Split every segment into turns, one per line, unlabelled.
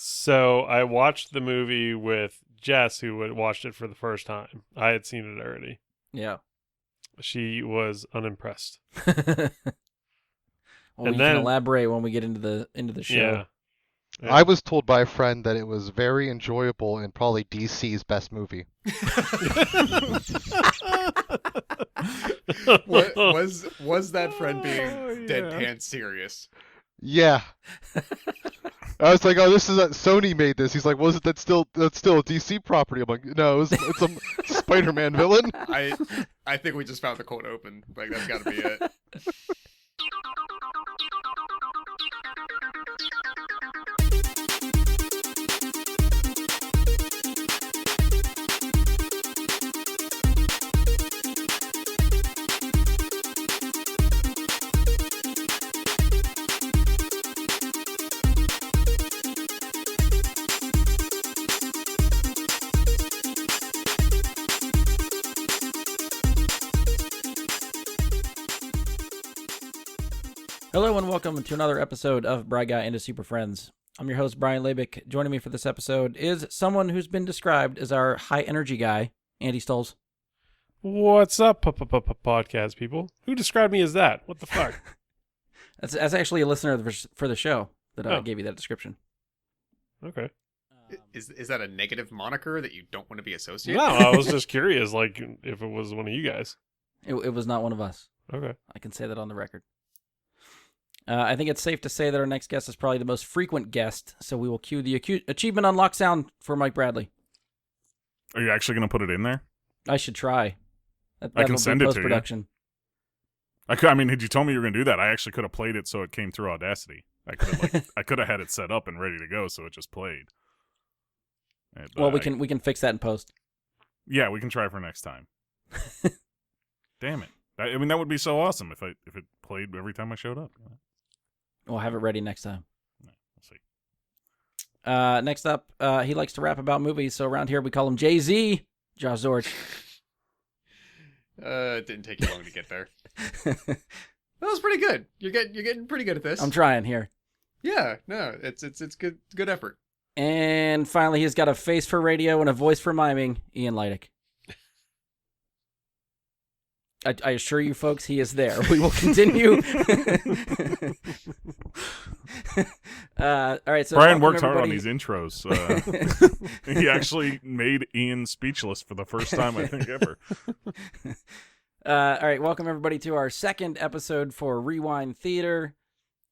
So I watched the movie with Jess, who had watched it for the first time. I had seen it already.
Yeah.
She was unimpressed.
Well,
And
you can
then,
elaborate when we get into the show.
Yeah.
I was told by a friend that it was very enjoyable and probably DC's best movie.
Was that friend being deadpan serious?
Yeah. I was like, oh, this is Sony made this. He's like, was it that's still a DC property? I'm like, no, it's a Spider-Man villain.
I think we just found the cold open. Like that's got to be it.
Hello and welcome to another episode of Bry Guy into Super Friends. I'm your host, Brian Labick. Joining me for this episode is someone who's been described as our high energy guy, Andy Stolz.
What's up, podcast people? Who described me as that? What the fuck?
That's actually a listener for the show that gave you that description.
Okay.
Is that a negative moniker that you don't want to be associated
No,
with?
I was just curious, like, if it was one of you guys.
It was not one of us.
Okay.
I can say that on the record. I think it's safe to say that our next guest is probably the most frequent guest, so we will cue the achievement unlock sound for Mike Bradley.
Are you actually going to put it in there?
I should try.
I can send it to you.
Post-production.
I mean, had you told me you were going to do that, I actually could have played it so it came through Audacity. I could have had it set up and ready to go, so it just played.
Well, we can fix that in post.
Yeah, we can try for next time. Damn it! I mean, that would be so awesome if it played every time I showed up.
We'll have it ready next time.
Yeah, we'll see.
Next up, he likes to rap about movies, so around here we call him Jay-Z, Josh Zorch.
It didn't take you long to get there. That was pretty good. You're getting pretty good at this.
I'm trying here.
Yeah, no, it's good effort.
And finally, he's got a face for radio and a voice for miming, Ian Leidick. I assure you, folks, he is there. We will continue. All right, so
Brian worked hard
everybody.
on these intros. He actually made Ian speechless for the first time, I think, ever.
All right, welcome everybody to our second episode for Rewind Theater.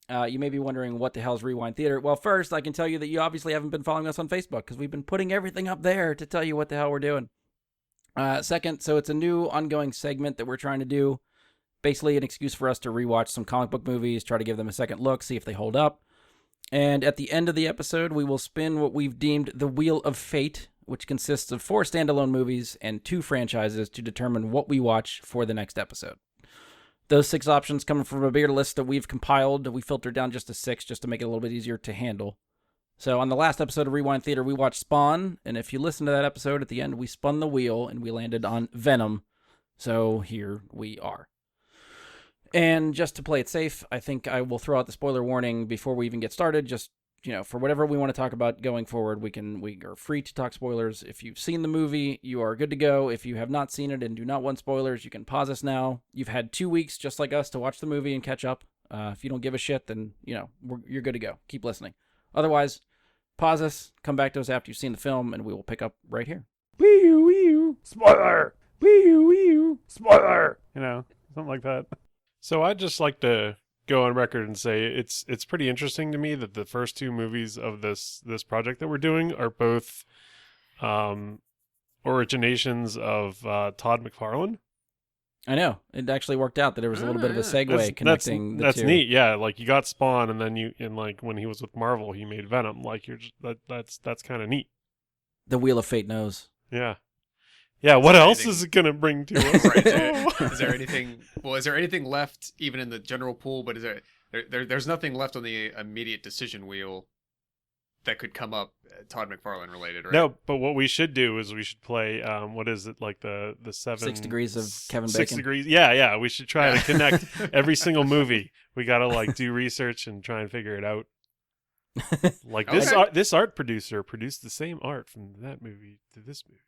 You may be wondering what the hell is Rewind Theater. Well, first, I can tell you that you obviously haven't been following us on Facebook because we've been putting everything up there to tell you what the hell we're doing. Second, so it's a new ongoing segment that we're trying to do. Basically an excuse for us to rewatch some comic book movies, try to give them a second look, see if they hold up. And at the end of the episode, we will spin what we've deemed the Wheel of Fate, which consists of 4 standalone movies and 2 franchises to determine what we watch for the next episode. Those 6 options come from a bigger list that we've compiled. We filtered down just to 6 just to make it a little bit easier to handle. So on the last episode of Rewind Theater, we watched Spawn, and if you listen to that episode, at the end, we spun the wheel, and we landed on Venom. So here we are. And just to play it safe, I think I will throw out the spoiler warning before we even get started. Just, for whatever we want to talk about going forward, we are free to talk spoilers. If you've seen the movie, you are good to go. If you have not seen it and do not want spoilers, you can pause us now. You've had 2 weeks, just like us, to watch the movie and catch up. If you don't give a shit, then, you're good to go. Keep listening. Otherwise, pause us, come back to us after you've seen the film, and we will pick up right here.
Wee-oo, spoiler! Wee-oo, spoiler! Something like that. So I'd just like to go on record and say it's pretty interesting to me that the first 2 movies of this project that we're doing are both originations of Todd McFarlane.
I know. It actually worked out that there was a little bit of a segue connecting the two.
That's neat. Yeah, like you got Spawn, and then when he was with Marvel, he made Venom. Like that's kind of neat.
The Wheel of Fate knows.
Yeah. Yeah. What else is it gonna bring to us?
Right. Is there anything? Well, is there anything left even in the general pool? But is there's nothing left on the immediate decision wheel that could come up Todd McFarlane related, right?
No, but what we should do is we should play what is it, like the 6
degrees of Kevin Bacon.
6 degrees. Yeah, we should try to connect every single movie. We gotta do research and try and figure it out. Like
Okay.
this art producer produced the same art from that movie to this movie.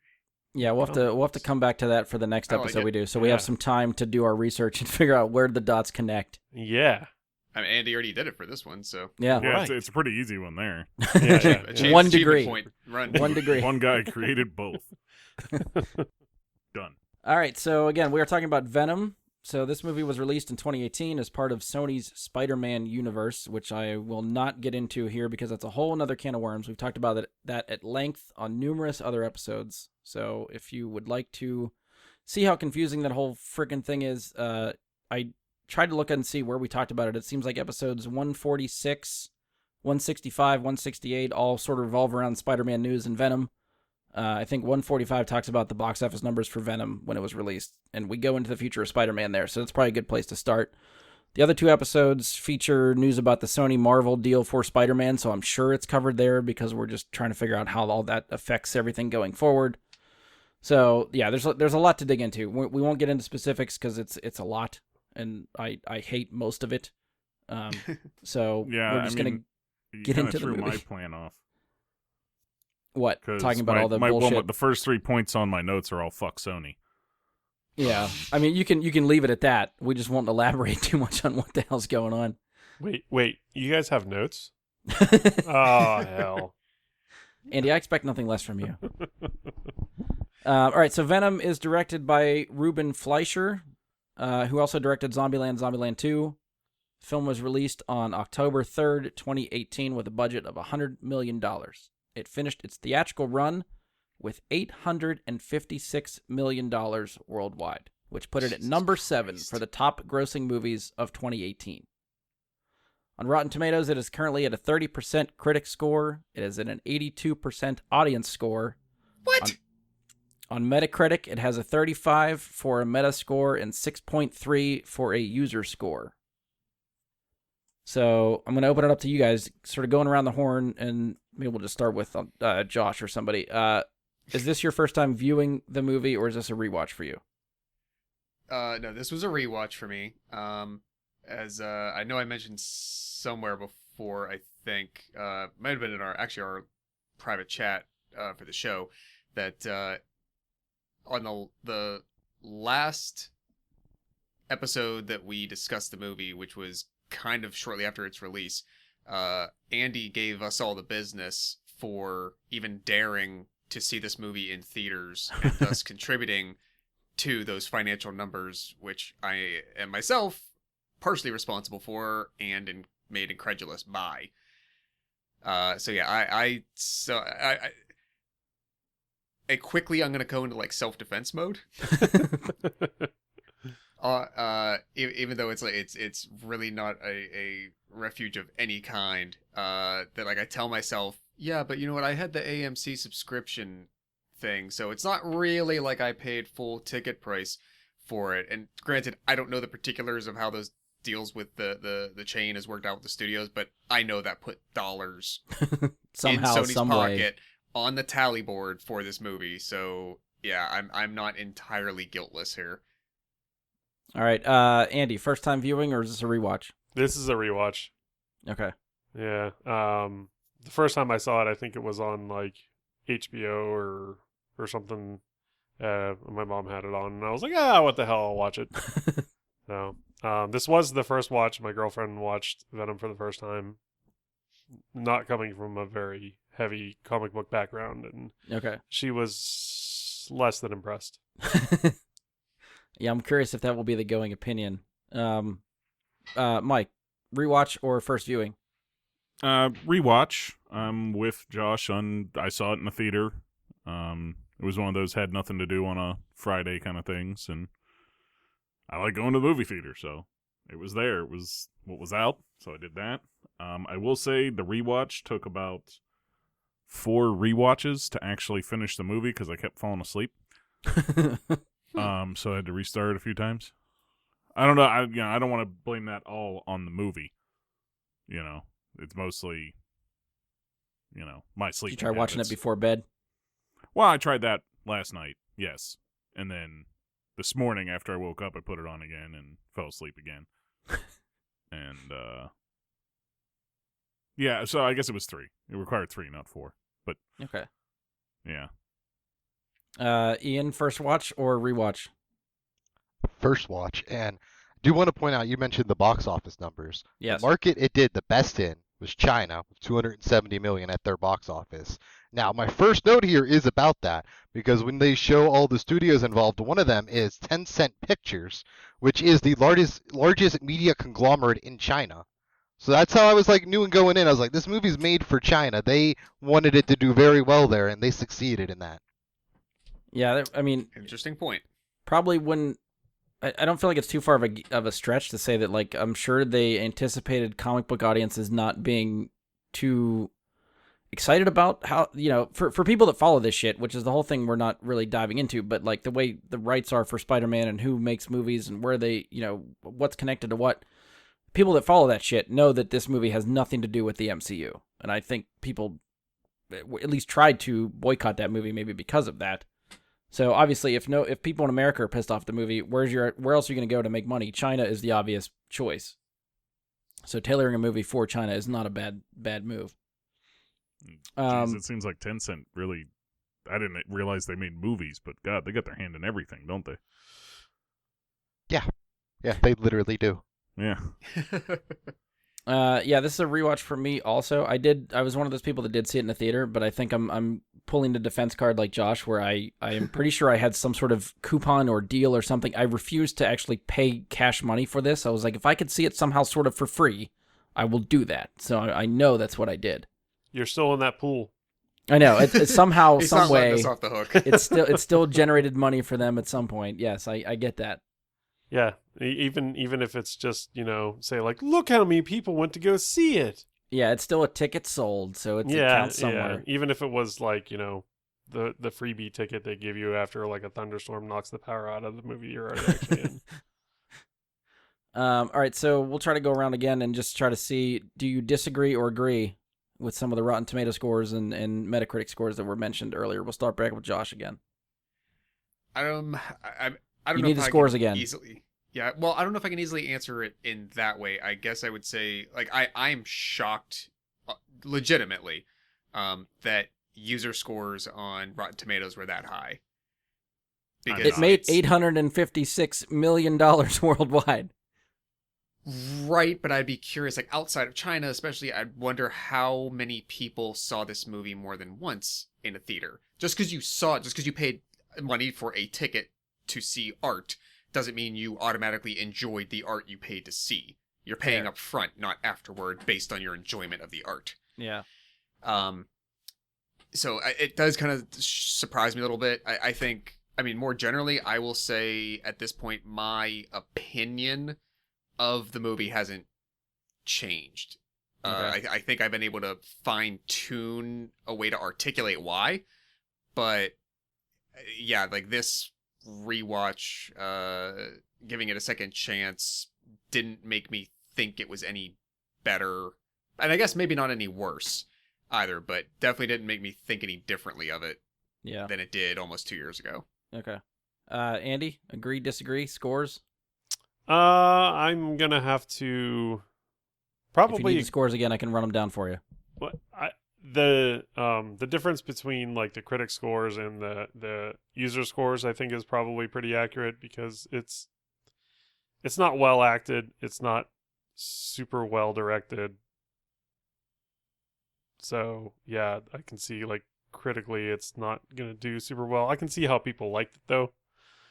Yeah, we'll have to come back to that for the next
I like
episode
it.
we do. So we have
Yeah.
some time to do our research and figure out where the dots connect.
Yeah.
I mean, Andy already did it for this one, so
Yeah.
Yeah,
Right.
it's a pretty easy one there.
Yeah,
One
achievement
degree.
point. Run.
1 degree.
One guy created both. Done.
All right, so again, we are talking about Venom. So this movie was released in 2018 as part of Sony's Spider-Man universe, which I will not get into here because that's a whole other can of worms. We've talked about that at length on numerous other episodes. So if you would like to see how confusing that whole freaking thing is, I tried to look and see where we talked about it. It seems like episodes 146, 165, 168 all sort of revolve around Spider-Man news and Venom. I think 145 talks about the box office numbers for Venom when it was released, and we go into the future of Spider-Man there, so that's probably a good place to start. The other 2 episodes feature news about the Sony Marvel deal for Spider-Man, so I'm sure it's covered there because we're just trying to figure out how all that affects everything going forward. So yeah, there's a lot to dig into. We won't get into specifics because it's a lot, and I hate most of it. So
Yeah,
we're just gonna
you
get
kinda
into the
threw my
movie.
plan off.
talking about all the bullshit.
The first 3 points on my notes are all fuck Sony.
Yeah, I mean you can leave it at that. We just won't elaborate too much on what the hell's going on.
Wait. You guys have notes? Oh hell.
Andy, I expect nothing less from you. All right, so Venom is directed by Ruben Fleischer, who also directed Zombieland, Zombieland 2. The film was released on October 3rd, 2018, with a budget of $100 million. It finished its theatrical run with $856 million worldwide, which put it at number 7 for the top grossing movies of 2018. On Rotten Tomatoes, it is currently at a 30% critic score. It is at an 82% audience score.
What?
On Metacritic, it has a 35 for a meta score and 6.3 for a user score. So I'm going to open it up to you guys, sort of going around the horn, and maybe we'll just start with Josh or somebody. Is this your first time viewing the movie, or is this a rewatch for you?
No, this was a rewatch for me. As I know I mentioned somewhere before, I think might have been in our private chat for the show that on the last episode that we discussed the movie, which was kind of shortly after its release, Andy gave us all the business for even daring to see this movie in theaters and thus contributing to those financial numbers, which I am myself partially responsible for and made incredulous by. So yeah, I quickly I'm gonna go into like self-defense mode. Even though it's really not a refuge of any kind. That like I tell myself, yeah, but you know what? I had the AMC subscription thing, so it's not really like I paid full ticket price for it. And granted, I don't know the particulars of how those deals with the chain has worked out with the studios, but I know that put dollars
Somehow,
in Sony's
some
pocket
way.
on the tally board for this movie. So yeah, I'm not entirely guiltless here.
All right, Andy, first time viewing, or is this a rewatch?
This is a rewatch.
Okay.
Yeah. The first time I saw it, I think it was on like HBO or something. My mom had it on, and I was like, what the hell? I'll watch it. So, this was the first watch. My girlfriend watched Venom for the first time, not coming from a very heavy comic book background, and
Okay.
she was less than impressed.
Yeah, I'm curious if that will be the going opinion. Mike, rewatch or first viewing?
Rewatch. I'm with Josh I saw it in the theater. It was one of those had nothing to do on a Friday kind of things, and I like going to the movie theater, so it was there. It was what was out, so I did that. I will say the rewatch took about 4 rewatches to actually finish the movie because I kept falling asleep. So I had to restart it a few times. I don't know. I don't want to blame that all on the movie. It's mostly, my
Did
sleep.
you try watching it before bed?
Well, I tried that last night, yes. And then this morning after I woke up, I put it on again and fell asleep again. And, Yeah, so I guess it was 3. It required 3, not 4. But
Okay.
yeah.
Ian, first watch or rewatch?
First watch, and I do want to point out you mentioned the box office numbers.
Yes.
The market it did the best in was China with 270 million at their box office. Now, my first note here is about that because when they show all the studios involved, one of them is Tencent Pictures, which is the largest media conglomerate in China. So that's how I was like new and going in. I was like, this movie's made for China. They wanted it to do very well there, and they succeeded in that.
Yeah, I mean,
Interesting point.
probably wouldn't. I don't feel like it's too far of a stretch to say that, like, I'm sure they anticipated comic book audiences not being too excited about how, for people that follow this shit, which is the whole thing we're not really diving into, but like the way the rights are for Spider-Man and who makes movies and where they, what's connected to what. People that follow that shit know that this movie has nothing to do with the MCU. And I think people at least tried to boycott that movie maybe because of that. So obviously, if people in America are pissed off the movie, where else are you going to go to make money? China is the obvious choice. So tailoring a movie for China is not a bad move.
Jeez, it seems like Tencent really. I didn't realize they made movies, but God, they got their hand in everything, don't they?
Yeah, they literally do.
Yeah.
Yeah, this is a rewatch for me also. I was one of those people that did see it in the theater, but I think I'm pulling the defense card like Josh, where I am pretty sure I had some sort of coupon or deal or something. I refused to actually pay cash money for this. I was like, if I could see it somehow sort of for free, I will do that. So I know that's what I did.
You're still in that pool.
I know. It's somehow,
He's
some
not letting
way,
us off the hook.
it's still generated money for them at some point. Yes, I get that.
Yeah, even if it's just, say like, look how many people went to go see it.
Yeah, it's still a ticket sold, so it counts somewhere.
Yeah. Even if it was like, the freebie ticket they give you after like a thunderstorm knocks the power out of the movie you're already actually in.
All right, so we'll try to go around again and just try to see, do you disagree or agree with some of the Rotten Tomato scores and Metacritic scores that were mentioned earlier? We'll start back with Josh again.
I don't
You
know
need
if
the
I
scores
can
again.
Easily. Yeah, well, I don't know if I can easily answer it in that way. I guess I would say, like, I'm shocked, legitimately, that user scores on Rotten Tomatoes were that high.
It made $856 million worldwide.
Right, but I'd be curious, like, outside of China especially, I'd wonder how many people saw this movie more than once in a theater. Just because you paid money for a ticket to see art, doesn't mean you automatically enjoyed the art you paid to see. You're paying up front, not afterward, based on your enjoyment of the art.
Yeah.
So it does kind of surprise me a little bit. I think, more generally, I will say at this point, my opinion of the movie hasn't changed.
Okay.
I think I've been able to fine-tune a way to articulate why, but yeah, like this rewatch, giving it a second chance didn't make me think it was any better, and I guess maybe not any worse either, but definitely didn't make me think any differently of it than it did almost 2 years ago.
Okay. Andy, agree, disagree, scores?
I'm gonna have to probably.
If you need the scores again, I can run them down for you.
What the difference between like the critic scores and the user scores, I think, is probably pretty accurate because it's not well acted, it's not super well directed. So yeah, I can see like critically it's not gonna do super well. I can see how people liked it though.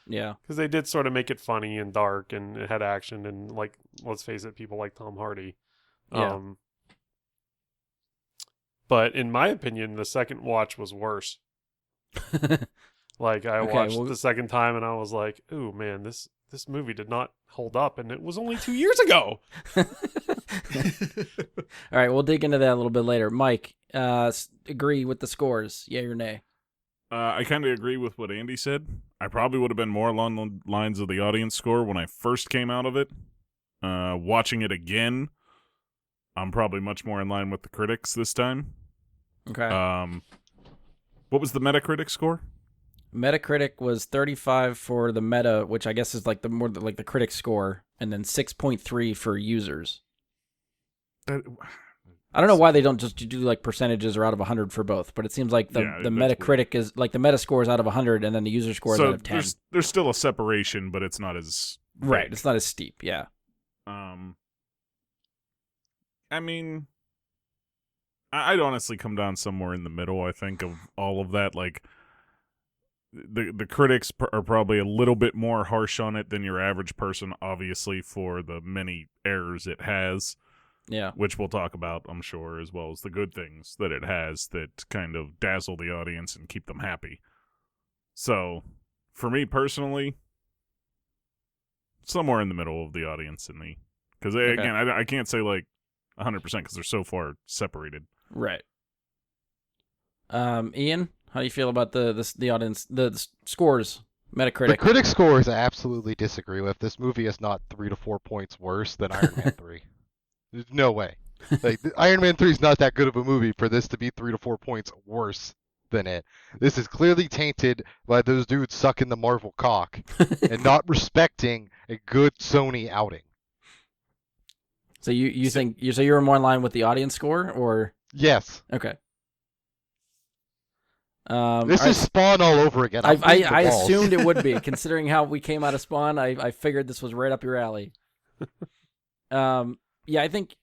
Yeah.
Because they did sort of make it funny and dark and it had action and, like, let's face it, people like Tom Hardy.
Yeah.
But in my opinion, the second watch was worse. Like, I watched the second time and I was like, ooh, man, this movie did not hold up and it was only 2 years ago.
All right, we'll dig into that a little bit later. Mike, agree with the scores, yay or nay?
I kind of agree with what Andy said. I probably would have been more along the lines of the audience score when I first came out of it. Watching it again, I'm probably much more in line with the critics this time.
Okay.
What was the Metacritic score?
Metacritic was 35 for the meta, which I guess is like the critic score, and then 6.3 for users. I don't know why they don't just do like percentages or out of 100 for both, but it seems like the
that's
Metacritic is like the meta score is out of 100 and then the user score is out of 10.
There's still a separation, but it's not as big.
Right. It's not as steep. Yeah.
I mean, I'd honestly come down somewhere in the middle. I think of all of that. Like the critics are probably a little bit more harsh on it than your average person, obviously, for the many errors it has.
Yeah.
Which we'll talk about, I'm sure, as well as the good things that it has that kind of dazzle the audience and keep them happy. So, for me personally, somewhere in the middle of the audience and me. Because, again, I can't say, like, 100% because they're so far separated.
Right. Ian, how do you feel about the audience, the scores, Metacritic?
The critic scores I absolutely disagree with. This movie is not 3 to 4 points worse than Iron Man 3. There's no way. Like Iron Man 3 is not that good of a movie for this to be 3 to 4 points worse than it. This is clearly tainted by those dudes sucking the Marvel cock and not respecting a good Sony outing.
So you think you're more in line with the audience score, or
yes?
Okay.
This is Spawn all over again.
I assumed it would be, considering how we came out of Spawn. I figured this was right up your alley. Yeah, I think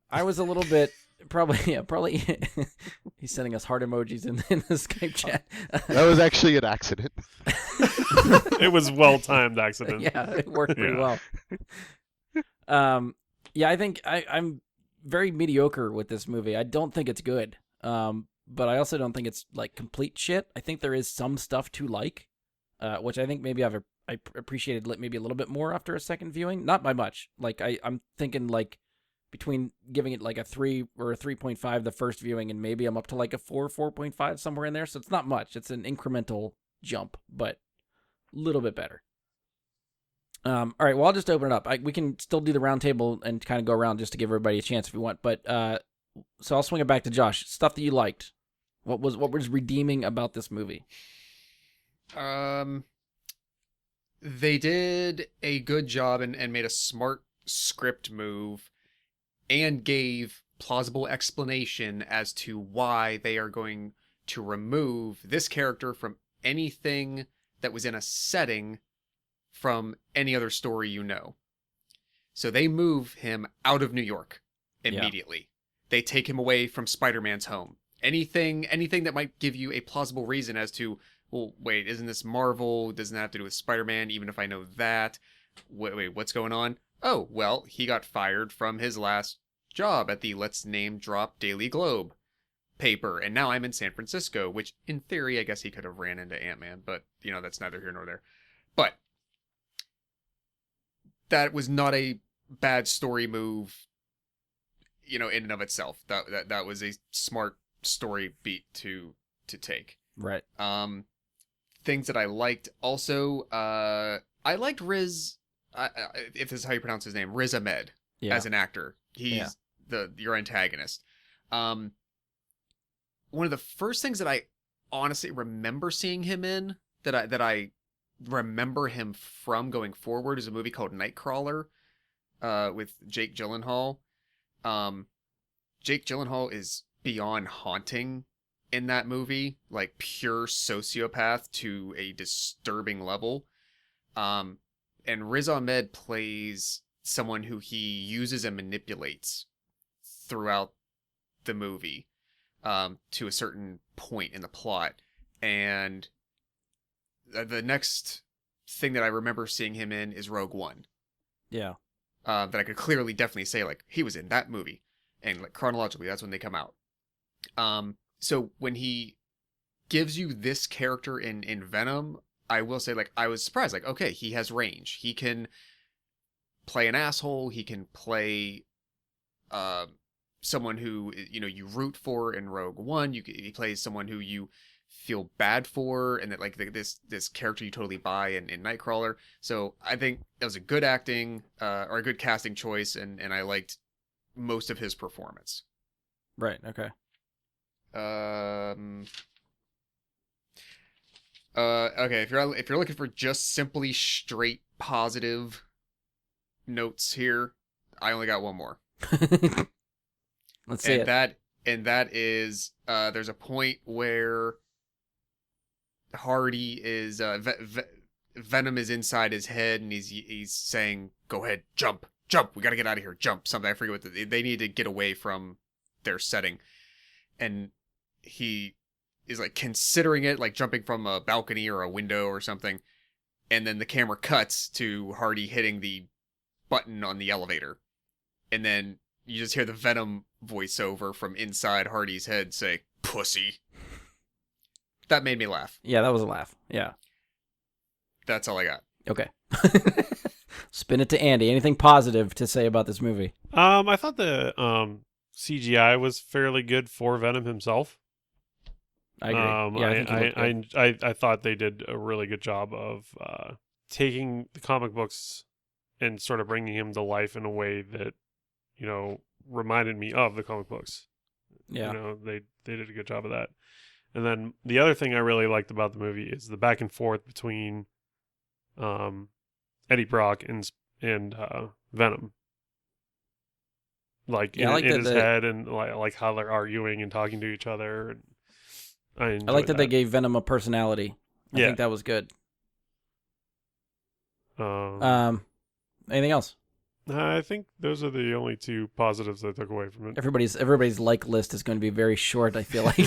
I was a little bit probably. He's sending us heart emojis in the Skype chat.
That was actually an accident.
It was well-timed accident.
Yeah, it worked pretty well. Yeah, I think I'm very mediocre with this movie. I don't think it's good. But I also don't think it's like complete shit. I think there is some stuff to like, which I think maybe I appreciated maybe a little bit more after a second viewing. Not by much. Like I'm thinking like between giving it like a 3 or a 3.5 the first viewing and maybe I'm up to like a 4.5 somewhere in there. So it's not much. It's an incremental jump, but a little bit better. All right, well, I'll just open it up. We can still do the round table and kind of go around just to give everybody a chance if you want. But so I'll swing it back to Josh. Stuff that you liked. What was redeeming about this movie?
They did a good job and made a smart script move and gave plausible explanation as to why they are going to remove this character from anything that was in a setting from any other story you know. So they move him out of New York immediately. Yeah. They take him away from Spider-Man's home. Anything that might give you a plausible reason as to, well, wait, isn't this Marvel? Doesn't that have to do with Spider-Man, even if I know that? Wait, what's going on? Oh, well, he got fired from his last job at the Let's Name Drop Daily Globe paper, and now I'm in San Francisco, which, in theory, I guess he could have ran into Ant-Man, but, that's neither here nor there. But that was not a bad story move, in and of itself. That was a smart story beat to take.
Right.
Things that I liked also, I liked Riz, if this is how you pronounce his name, Riz Ahmed, as an actor. He's your antagonist. One of the first things that I honestly remember seeing him in, that I remember him from going forward, is a movie called Nightcrawler, with Jake Gyllenhaal. Jake Gyllenhaal is beyond haunting in that movie, like pure sociopath to a disturbing level. And Riz Ahmed plays someone who he uses and manipulates throughout the movie, to a certain point in the plot. And the next thing that I remember seeing him in is Rogue One.
Yeah.
That I could clearly definitely say, like, he was in that movie. And like chronologically, that's when they come out. So when he gives you this character in Venom, I will say, like, I was surprised. Like, okay, he has range. He can play an asshole. He can play someone who, you root for in Rogue One. He plays someone who you feel bad for, and that, like, this character you totally buy in Nightcrawler. So I think that was a good acting, or a good casting choice, and I liked most of his performance.
Right. Okay.
Okay. If you're looking for just simply straight positive notes here, I only got one more.
Let's see it.
That is there's a point where Hardy is Venom is inside his head, and he's saying, "Go ahead, jump, we gotta get out of here, jump." Something, I forget what they need to get away from their setting, and he is like considering it, like jumping from a balcony or a window or something, and then the camera cuts to Hardy hitting the button on the elevator, and then you just hear the Venom voiceover from inside Hardy's head say, "Pussy." That made me laugh.
Yeah, that was a laugh. Yeah.
That's all I got.
Okay. Spin it to Andy. Anything positive to say about this movie?
I thought the CGI was fairly good for Venom himself.
I agree. Yeah, I think he looked good.
I thought they did a really good job of taking the comic books and sort of bringing him to life in a way that, you know, reminded me of the comic books.
Yeah.
You know, they did a good job of that. And then the other thing I really liked about the movie is the back and forth between Eddie Brock and Venom. Like,
Yeah,
in his head, and like how they're arguing and talking to each other. And I
like that they gave Venom a personality. I think that was good. Anything else?
I think those are the only two positives I took away from it.
Everybody's like list is going to be very short, I feel like.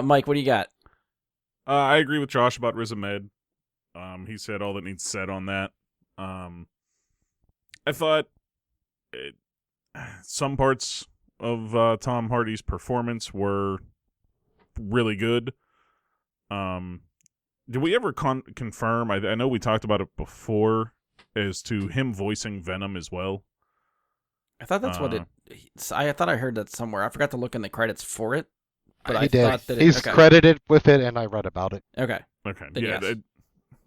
Mike, what do you got?
I agree with Josh about Riz Ahmed. He said all that needs said on that. I thought some parts of Tom Hardy's performance were really good. Did we ever confirm? I know we talked about it before, as to him voicing Venom as well.
I thought that's what it. I thought I heard that somewhere. I forgot to look in the credits for it, but
He
I thought
did.
that
He's credited with it, and I read about it.
Okay.
Then yeah.
Yes.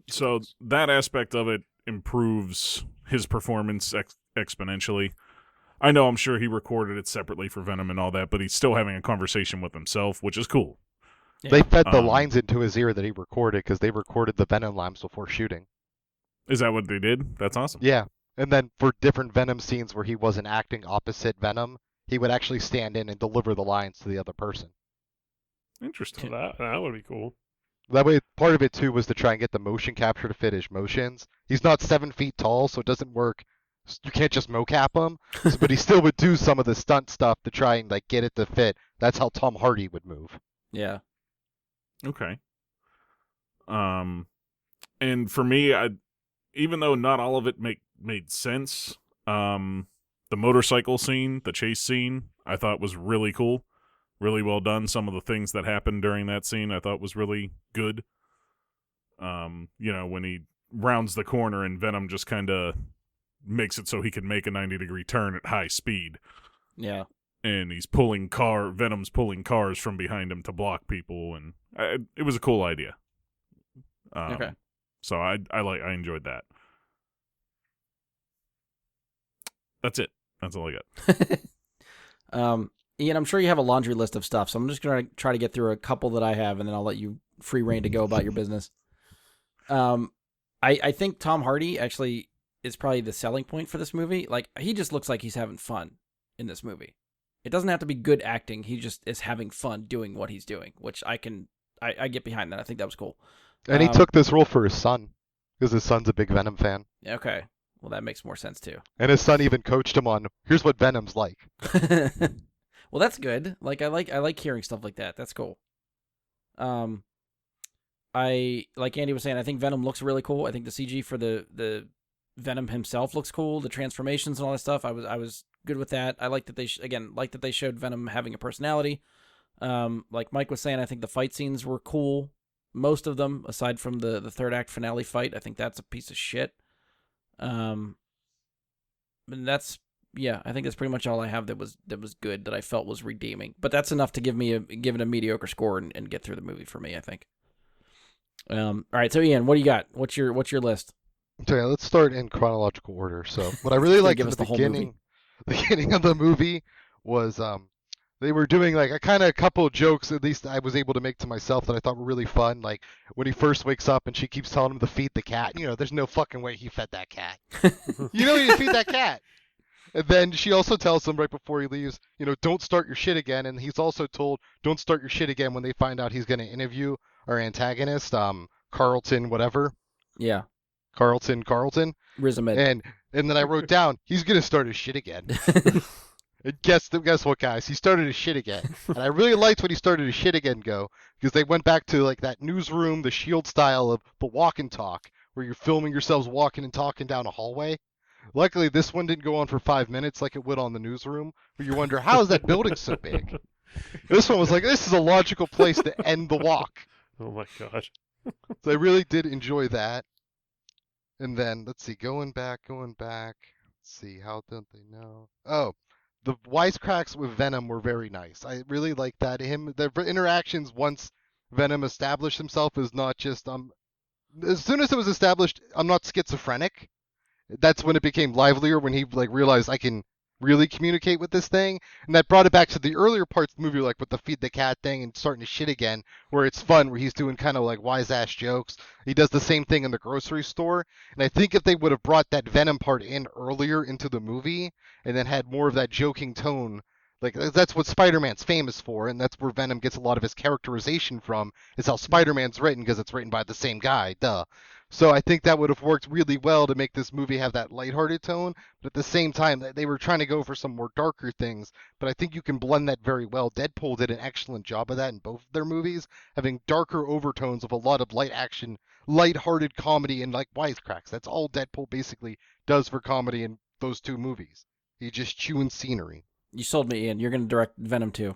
So that aspect of it improves his performance exponentially. I know, I'm sure he recorded it separately for Venom and all that, but he's still having a conversation with himself, which is cool.
Yeah.
They fed the lines into his ear that he recorded, because they recorded the Venom lines before shooting.
Is that what they did? That's awesome.
Yeah. And then for different Venom scenes where he wasn't acting opposite Venom, he would actually stand in and deliver the lines to the other person.
Interesting.
So that would be cool.
That way, part of it too was to try and get the motion capture to fit his motions. He's not 7 feet tall, so it doesn't work. You can't just mocap him, but he still would do some of the stunt stuff to try and like get it to fit. That's how Tom Hardy would move.
Yeah.
Okay. And for me, even though not all of it made sense, the motorcycle scene, the chase scene, I thought was really cool. Really well done. Some of the things that happened during that scene I thought was really good. When he rounds the corner and Venom just kind of makes it so he can make a 90-degree turn at high speed.
Yeah.
And Venom's pulling cars from behind him to block people, and it was a cool idea.
Okay.
So I enjoyed that. That's it. That's all I got.
Ian, I'm sure you have a laundry list of stuff, so I'm just going to try to get through a couple that I have, and then I'll let you free reign to go about your business. I think Tom Hardy actually is probably the selling point for this movie. Like, he just looks like he's having fun in this movie. It doesn't have to be good acting. He just is having fun doing what he's doing, which I get behind that. I think that was cool.
And he took this role for his son, because his son's a big Venom fan.
Okay. Well, that makes more sense, too.
And his son even coached him on, here's what Venom's like.
Well, that's good. Like I like hearing stuff like that. That's cool. I like Andy was saying, I think Venom looks really cool. I think the CG for the Venom himself looks cool. The transformations and all that stuff. I was good with that. I like that they that they showed Venom having a personality. Like Mike was saying, I think the fight scenes were cool. Most of them, aside from the third act finale fight, I think that's a piece of shit. And that's. Yeah, I think that's pretty much all I have that was good, that I felt was redeeming. But that's enough to give it a mediocre score and get through the movie for me, I think. All right, so Ian, what do you got? What's your list?
Okay, let's start in chronological order. So what I really liked in the beginning of the movie was they were doing like a couple of jokes, at least I was able to make to myself, that I thought were really fun. Like when he first wakes up and she keeps telling him to feed the cat. There's no fucking way he fed that cat. You didn't feed that cat. And then she also tells him right before he leaves, don't start your shit again. And he's also told, don't start your shit again when they find out he's going to interview our antagonist, Carlton, whatever.
Yeah.
Carlton.
Rizamed.
And then I wrote down, he's going to start his shit again. And guess what, guys? He started his shit again. And I really liked when he started his shit again because they went back to like that newsroom, the Shield style of the walk and talk, where you're filming yourselves walking and talking down a hallway. Luckily, this one didn't go on for 5 minutes like it would on the newsroom, where you wonder, how is that building so big? This one was like, this is a logical place to end the walk.
Oh my god.
So I really did enjoy that. And then, let's see, going back. Let's see, how don't they know? Oh, the wisecracks with Venom were very nice. I really like that. The interactions once Venom established himself is not just, as soon as it was established, I'm not schizophrenic. That's when it became livelier, when he like realized I can really communicate with this thing, and that brought it back to the earlier parts of the movie, like with the feed the cat thing and starting to shit again, where it's fun, where he's doing kind of like wise ass jokes. He does the same thing in the grocery store, and I think if they would have brought that Venom part in earlier into the movie and then had more of that joking tone, like that's what Spider-Man's famous for, and that's where Venom gets a lot of his characterization from, is how Spider-Man's written, because it's written by the same guy, duh. So I think that would have worked really well to make this movie have that lighthearted tone, but at the same time, they were trying to go for some more darker things, but I think you can blend that very well. Deadpool did an excellent job of that in both of their movies, having darker overtones of a lot of light action, lighthearted comedy, and like wisecracks. That's all Deadpool basically does for comedy in those two movies. He's just chewing scenery.
You sold me, Ian. You're going to direct Venom 2.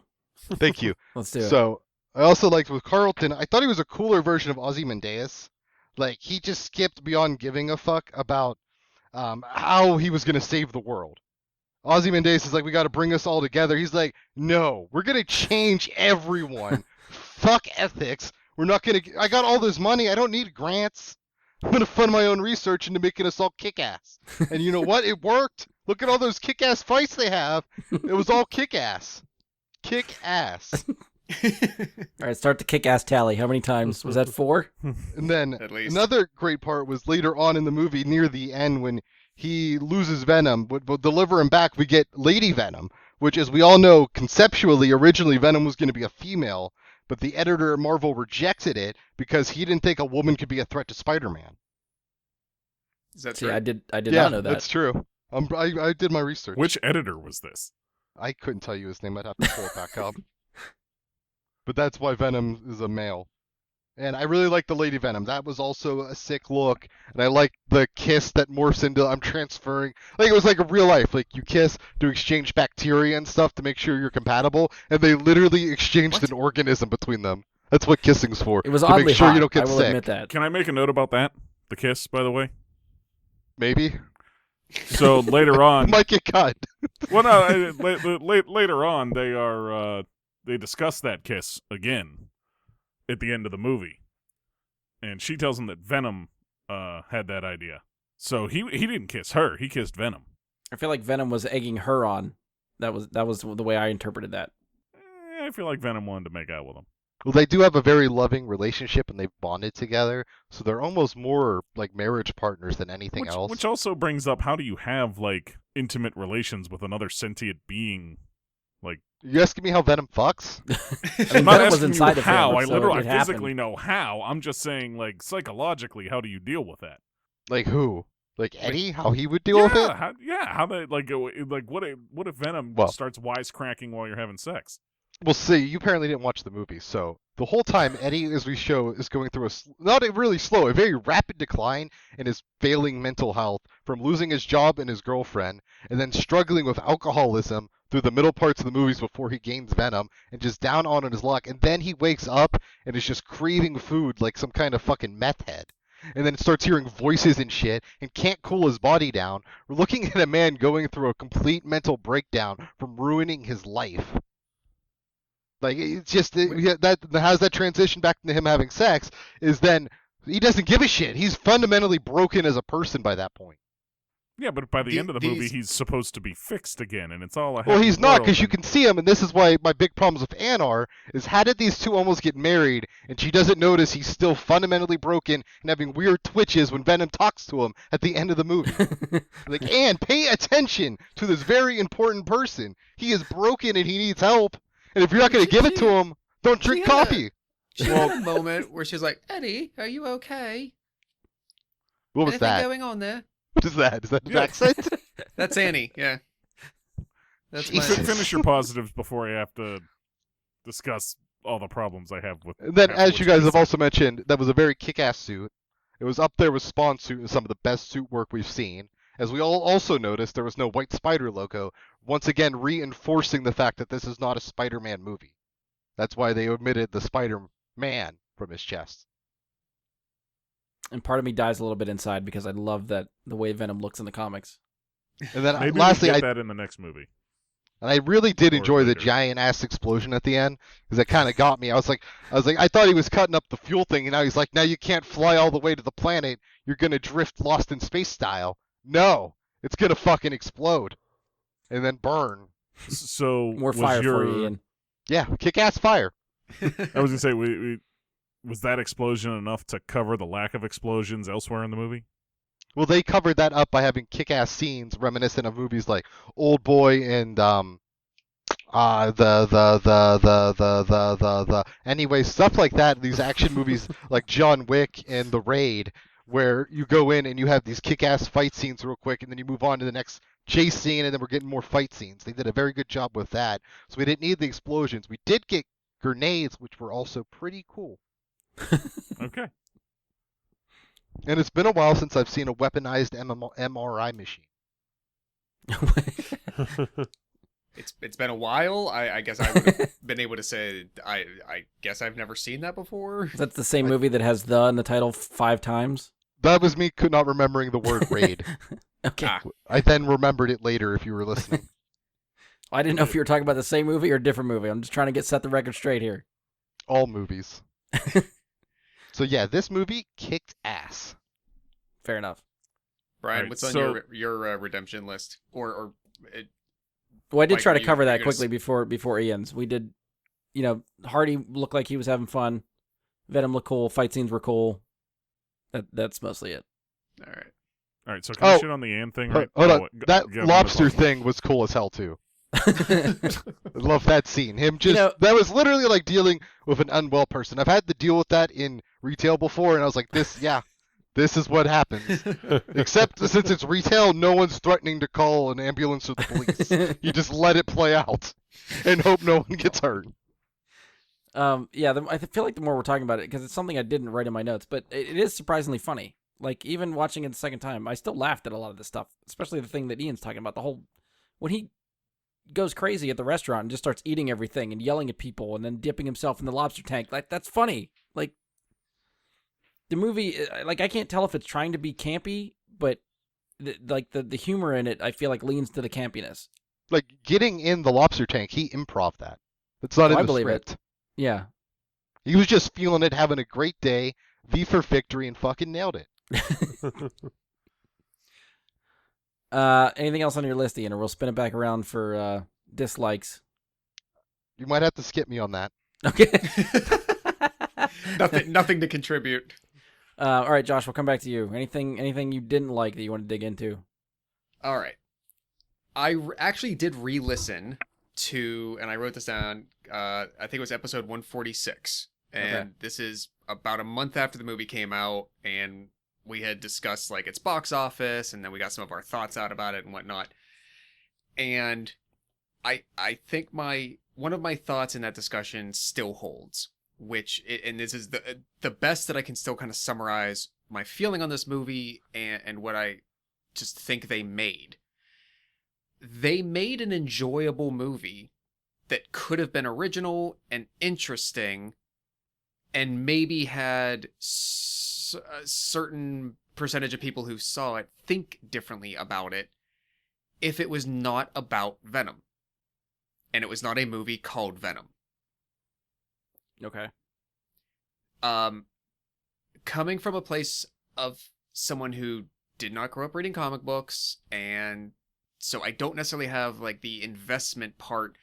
Thank you.
Let's do it.
So I also liked with Carlton, I thought he was a cooler version of Ozymandias. Like, he just skipped beyond giving a fuck about how he was going to save the world. Ozymandias is like, we got to bring us all together. He's like, no, we're going to change everyone. Fuck ethics. We're not going to... I got all this money. I don't need grants. I'm going to fund my own research into making us all kick-ass. And you know what? It worked. Look at all those kick-ass fights they have. It was all kick-ass. Kick-ass.
All right, start the kick-ass tally. How many times? Was that 4?
And then
At least.
another great part was later on in the movie, near the end, when he loses Venom. We'll deliver him back. We get Lady Venom, which, as we all know, conceptually, originally Venom was going to be a female, but the editor at Marvel rejected it because he didn't think a woman could be a threat to Spider-Man.
Is that
See,
true?
I did
Yeah,
not know that.
that's true. I did my research.
Which editor was this?
I couldn't tell you his name. I'd have to pull it back up. But that's why Venom is a male. And I really like the Lady Venom. That was also a sick look. And I like the kiss that morphs into I'm transferring. Like, it was like a real life. Like, you kiss to exchange bacteria and stuff to make sure you're compatible. And they literally exchanged an organism between them. That's what kissing's for.
It was
to
oddly
make sure
hot.
you don't get
I will
sick.
admit that.
Can I make a note about that? The kiss, by the way.
Maybe.
So later on,
Might get cut.
well, no, later on they discuss that kiss again at the end of the movie, and she tells him that Venom had that idea. So he didn't kiss her; he kissed Venom.
I feel like Venom was egging her on. That was the way I interpreted that.
I feel like Venom wanted to make out with him.
Well, they do have a very loving relationship, and they've bonded together, so they're almost more like marriage partners than anything else.
Which also brings up, how do you have like intimate relations with another sentient being? Like,
You asking me how Venom fucks?
I mean,
I'm not
Venom was
asking
inside
you
of
how.
him,
I
so
literally,
it
I
happened.
physically know how. I'm just saying, like, psychologically, how do you deal with that?
Like who? Like Eddie? How he would deal with it?
How they like what if Venom
Well-
starts wisecracking while you're having sex?
Well, see, you apparently didn't watch the movie, so the whole time Eddie, as we show, is going through not a really slow, a very rapid decline in his failing mental health from losing his job and his girlfriend, and then struggling with alcoholism through the middle parts of the movies before he gains Venom, and just down on his luck, and then he wakes up and is just craving food like some kind of fucking meth head. And then starts hearing voices and shit, and can't cool his body down. We're looking at a man going through a complete mental breakdown from ruining his life. Like, it's just that how's that transition back to him having sex is then he doesn't give a shit. He's fundamentally broken as a person by that point.
Yeah, but by the end of the movie,
these-
he's supposed to be fixed again, and it's all a
Well,
happy
he's not,
world,
because you
and-
can see him, and this is why my big problems with Anne is how did these two almost get married, and she doesn't notice he's still fundamentally broken and having weird twitches when Venom talks to him at the end of the movie. Like, Anne, pay attention to this very important person. He is broken and he needs help, and if you're not going to give it to him, don't drink
had a-
coffee.
She had a moment where she's like, "Eddie, are you okay?
What was
Anything
that?
going on there?"
What is that? Is that an
Yeah.
accent?
That's Annie. Yeah. That's my.
Jesus.
Finish your positives before I have to discuss all the problems I have with.
And then,
half
as
what
you guys have
said.
also mentioned, that was a very kick-ass suit. It was up there with Spawn suit and some of the best suit work we've seen. As we all also noticed, there was no White Spider logo, once again reinforcing the fact that this is not a Spider-Man movie. That's why they omitted the Spider-Man from his chest.
And part of me dies a little bit inside because I love that the way Venom looks in the comics.
And then,
Maybe
lastly,
we get that in the next movie.
I really did
Or
enjoy the
later.
giant-ass explosion at the end, because it kind of got me. I was like, I thought he was cutting up the fuel thing, and now he's like, now you can't fly all the way to the planet. You're gonna drift Lost in Space style. No, it's gonna fucking explode, and then burn.
So
More
was
fire
your,
for you, Ian.
Yeah, kick-ass fire.
I was gonna say, was that explosion enough to cover the lack of explosions elsewhere in the movie?
Well, they covered that up by having kick-ass scenes reminiscent of movies like Old Boy and anyway, stuff like that. These action movies like John Wick and The Raid, where you go in and you have these kick-ass fight scenes real quick, and then you move on to the next chase scene, and then we're getting more fight scenes. They did a very good job with that, so we didn't need the explosions. We did get grenades, which were also pretty cool.
Okay.
And it's been a while since I've seen a weaponized MRI machine.
It's been a while. I guess I would have been able to say I guess I've never seen that before.
That's the same movie that has "the" in the title 5 times.
That was me not remembering the word raid.
Okay.
Ah.
I then remembered it later if you were listening.
I didn't know if you were talking about the same movie or a different movie. I'm just trying to set the record straight here.
All movies. So yeah, this movie kicked ass.
Fair enough.
Brian,
Alright,
what's on
so-
your redemption list? Or
Well, I did
Mike,
try to
you-
cover that
you're gonna
quickly before Ian's. We did, Hardy looked like he was having fun. Venom looked cool. Fight scenes were cool. That's mostly it.
all right.
All right. So can I
Oh,
shit on the Anne thing?
Hold
Right?
on.
Oh,
That
yeah,
lobster
wonderful.
thing was cool as hell too. I love that scene. Him just that was literally like dealing with an unwell person. I've had to deal with that in retail before, and I was like, this is what happens. Except since it's retail, no one's threatening to call an ambulance or the police. You just let it play out and hope no one gets hurt.
I feel like the more we're talking about it, because it's something I didn't write in my notes, but it is surprisingly funny. Like, even watching it the second time, I still laughed at a lot of this stuff, especially the thing that Ian's talking about. When he goes crazy at the restaurant and just starts eating everything and yelling at people and then dipping himself in the lobster tank. Like, that's funny. Like, the movie, like, I can't tell if it's trying to be campy, but the humor in it, I feel like leans to the campiness.
Like getting in the lobster tank, he improv that. It's not
Oh,
in
I
the
believe it.
script.
Yeah.
He was just feeling it, having a great day, V for victory, and fucking nailed it.
Anything else on your list, Ian, or we'll spin it back around for dislikes.
You might have to skip me on that.
Okay.
Nothing to contribute.
All right, Josh, we'll come back to you. Anything you didn't like that you want to dig into?
All right. I actually did re-listen to, and I wrote this down. I think it was episode 146, and
Okay.
this is about a month after the movie came out, and we had discussed like its box office, and then we got some of our thoughts out about it and whatnot. And I think one of my thoughts in that discussion still holds, and this is the best that I can still kind of summarize my feeling on this movie and what I just think they made. They made an enjoyable movie that could have been original and interesting and maybe had a certain percentage of people who saw it think differently about it if it was not about Venom. And it was not a movie called Venom.
Okay.
Coming from a place of someone who did not grow up reading comic books, and so I don't necessarily have like the investment part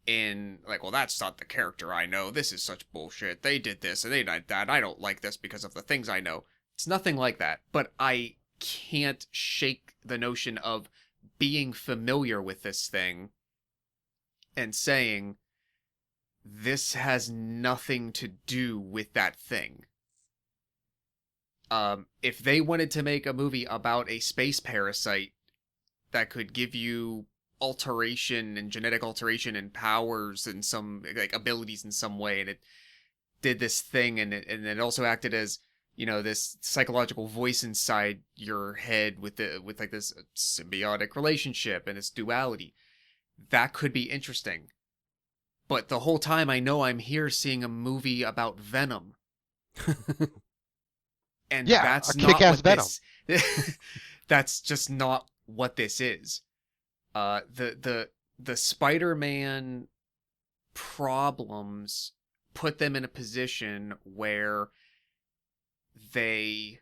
in like, well, that's not the character I know. This is such bullshit. They did this and they did that. I don't like this because of the things I know. It's nothing like that. But I can't shake the notion of being familiar with this thing and saying, this has nothing to do with that thing. If they wanted to make a movie about a space parasite that could give you alteration and genetic alteration and powers and some like abilities in some way, and it did this thing, and it also acted as, you know, this psychological voice inside your head with like this symbiotic relationship and this duality, that could be interesting. But the whole time I know I'm here seeing a movie about Venom. And
Yeah,
that's
a
not
kick-ass
what
Venom.
this that's just not what this is. The Spider-Man problems put them in a position where they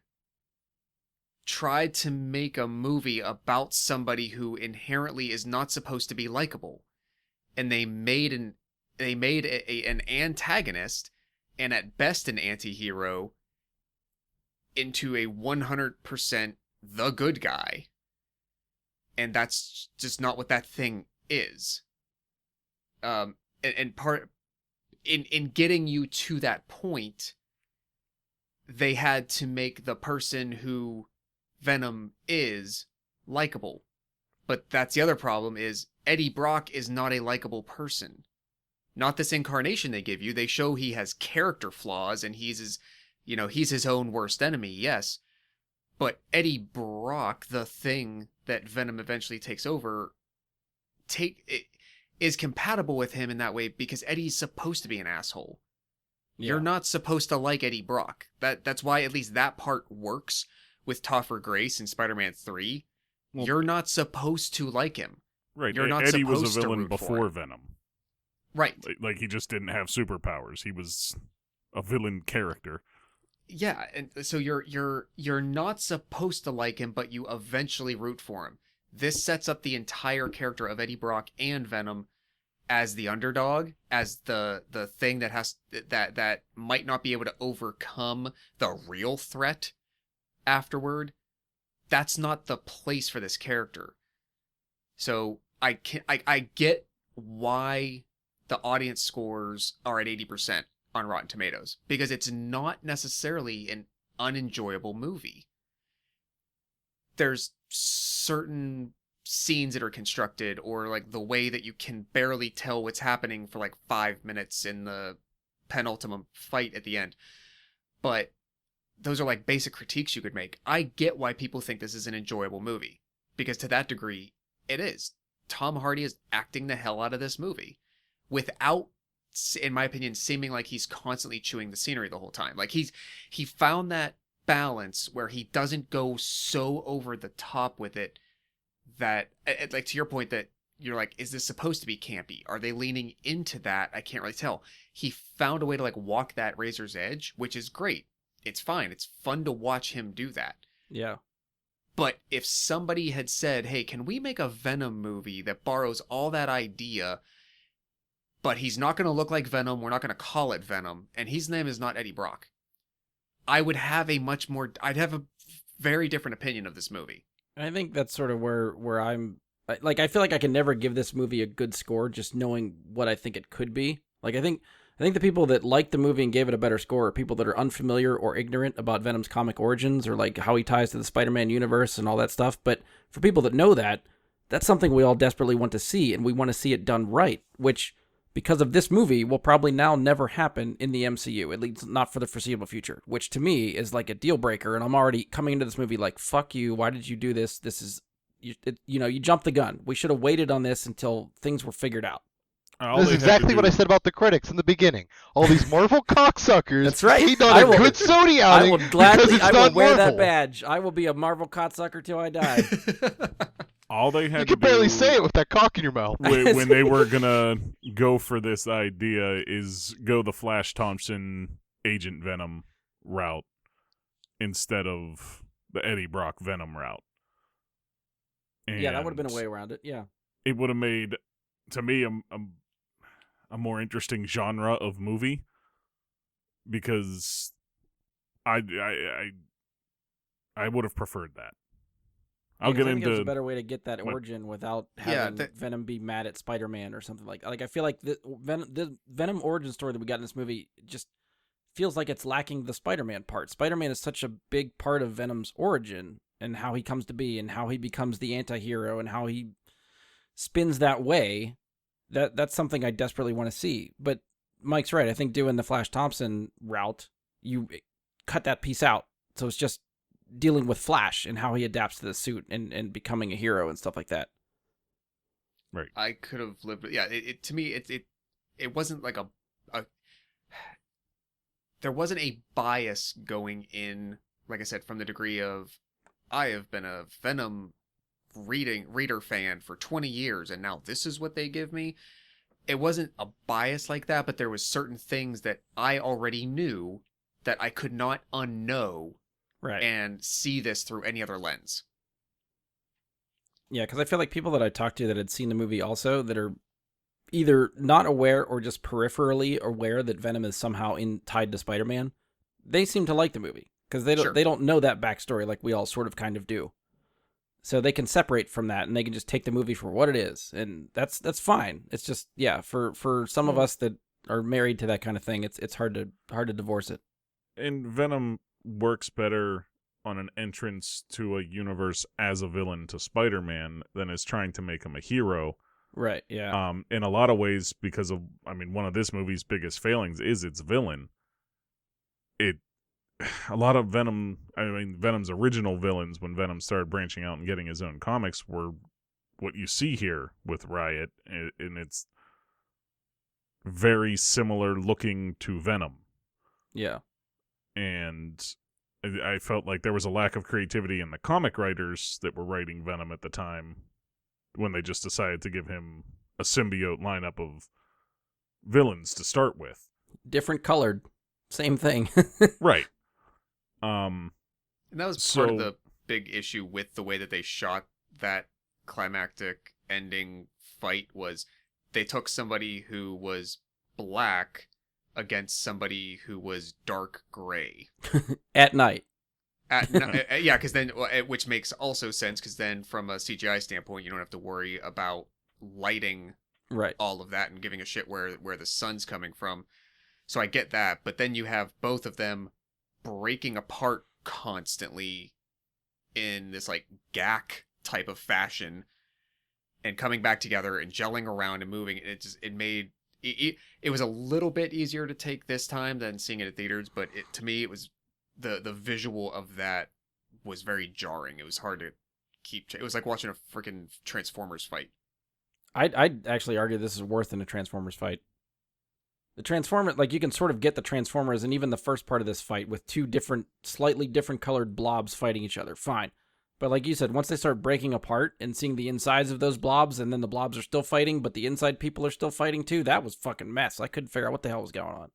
tried to make a movie about somebody who inherently is not supposed to be likable, and they made an antagonist, and at best an anti-hero, into a 100% the good guy. And that's just not what that thing is. And part in getting you to that point, they had to make the person who Venom is likable. But that's the other problem, is Eddie Brock is not a likable person. Not this incarnation they give you. They show he has character flaws and he's his own worst enemy, yes. But Eddie Brock, the thing that Venom eventually takes over, is compatible with him in that way because Eddie's supposed to be an asshole. Yeah. You're not supposed to like Eddie Brock. That's why at least that part works with Topher Grace in Spider-Man 3. Well, you're not supposed to like him.
Right.
You're not
Eddie
supposed
was a
to
villain
root for
before
him.
Venom.
Right.
Like he just didn't have superpowers. He was a villain character.
Yeah, and so you're not supposed to like him, but you eventually root for him. This sets up the entire character of Eddie Brock and Venom as the underdog, as the thing that might not be able to overcome the real threat afterward. That's not the place for this character. So I get why the audience scores are at 80% on Rotten Tomatoes, because it's not necessarily an unenjoyable movie. There's certain scenes that are constructed, or like the way that you can barely tell what's happening for like 5 minutes in the penultimate fight at the end. But those are like basic critiques you could make. I get why people think this is an enjoyable movie, because to that degree, it is. Tom Hardy is acting the hell out of this movie without, in my opinion, seeming like he's constantly chewing the scenery the whole time. Like he found that balance where he doesn't go so over the top with it that, like to your point, that you're like, is this supposed to be campy? Are they leaning into that? I can't really tell. He found a way to like walk that razor's edge, which is great. It's fine. It's fun to watch him do that.
Yeah.
But if somebody had said, hey, can we make a Venom movie that borrows all that idea, but he's not going to look like Venom, we're not going to call it Venom, and his name is not Eddie Brock, I would have I'd have a very different opinion of this movie.
I think that's sort of where I'm, like, I feel like I can never give this movie a good score just knowing what I think it could be. Like, I think the people that liked the movie and gave it a better score are people that are unfamiliar or ignorant about Venom's comic origins, or like how he ties to the Spider-Man universe and all that stuff. But for people that know that, that's something we all desperately want to see, and we want to see it done right, which, because of this movie, will probably now never happen in the MCU, at least not for the foreseeable future, which to me is like a deal breaker. And I'm already coming into this movie like, fuck you, why did you do this? This is, you jumped the gun. We should have waited on this until things were figured out.
This is exactly what I said about the critics in the beginning. All these Marvel cocksuckers.
That's right.
Hate on a good Sony outing.
I will gladly. I will wear
Marvel.
that badge. I will be a Marvel cocksucker till I die.
All they had
you
to
can barely
do
say it with that cock in your mouth.
when they were gonna go for this idea is go the Flash Thompson Agent Venom route instead of the Eddie Brock Venom route.
Yeah, that would have been a
And
way around it. Yeah.
it would have made, to me, a more interesting genre of movie, because I would have preferred that. I'll get
I think there's a
into
better way to get that
what-
origin without
Yeah,
having Venom be mad at Spider-Man or something like. Like I feel like the Venom origin story that we got in this movie just feels like it's lacking the Spider-Man part. Spider-Man is such a big part of Venom's origin and how he comes to be and how he becomes the anti-hero and how he spins that way. That's something I desperately want to see. But Mike's right. I think doing the Flash Thompson route, you cut that piece out. So it's just dealing with Flash and how he adapts to the suit and becoming a hero and stuff like that.
right.
I could have lived with. Yeah, it to me it wasn't like a there wasn't a bias going in. Like I said, from the degree of I have been a Venom reader fan for 20 years, and now this is what they give me. It wasn't a bias like that, but there was certain things that I already knew that I could not unknow
Right.
and see this through any other lens.
Yeah, because I feel like people that I talked to that had seen the movie also that are either not aware or just peripherally aware that Venom is somehow tied to Spider-Man, they seem to like the movie because
Sure.
they don't know that backstory like we all sort of kind of do. So they can separate from that and they can just take the movie for what it is, and that's fine. It's just for some of us that are married to that kind of thing, it's hard to divorce it.
And Venom works better on an entrance to a universe as a villain to Spider-Man than is trying to make him a hero.
Right. Yeah.
In a lot of ways, because of, one of this movie's biggest failings is its villain. A lot of Venom's original villains, when Venom started branching out and getting his own comics, were what you see here with Riot, and it's very similar looking to Venom.
Yeah.
And I felt like there was a lack of creativity in the comic writers that were writing Venom at the time when they just decided to give him a symbiote lineup of villains to start with.
Different colored, same thing.
Right.
And that was part of the big issue with the way that they shot that climactic ending fight was they took somebody who was black against somebody who was dark gray.
At night.
Yeah, because then, which makes also sense, because then from a CGI standpoint, you don't have to worry about lighting
Right.
all of that and giving a shit where the sun's coming from. So I get that, but then you have both of them breaking apart constantly in this like gack type of fashion and coming back together and gelling around and moving. It was a little bit easier to take this time than seeing it at theaters, but to me it was the visual of that was very jarring. It was hard to keep. It was like watching a freaking Transformers fight.
I'd actually argue this is worse than a Transformers fight. The Transformers, like, you can sort of get the Transformers and even the first part of this fight with two slightly different colored blobs fighting each other. Fine. But like you said, once they start breaking apart and seeing the insides of those blobs, and then the blobs are still fighting, but the inside people are still fighting too, that was fucking mess. I couldn't figure out what the hell was going on.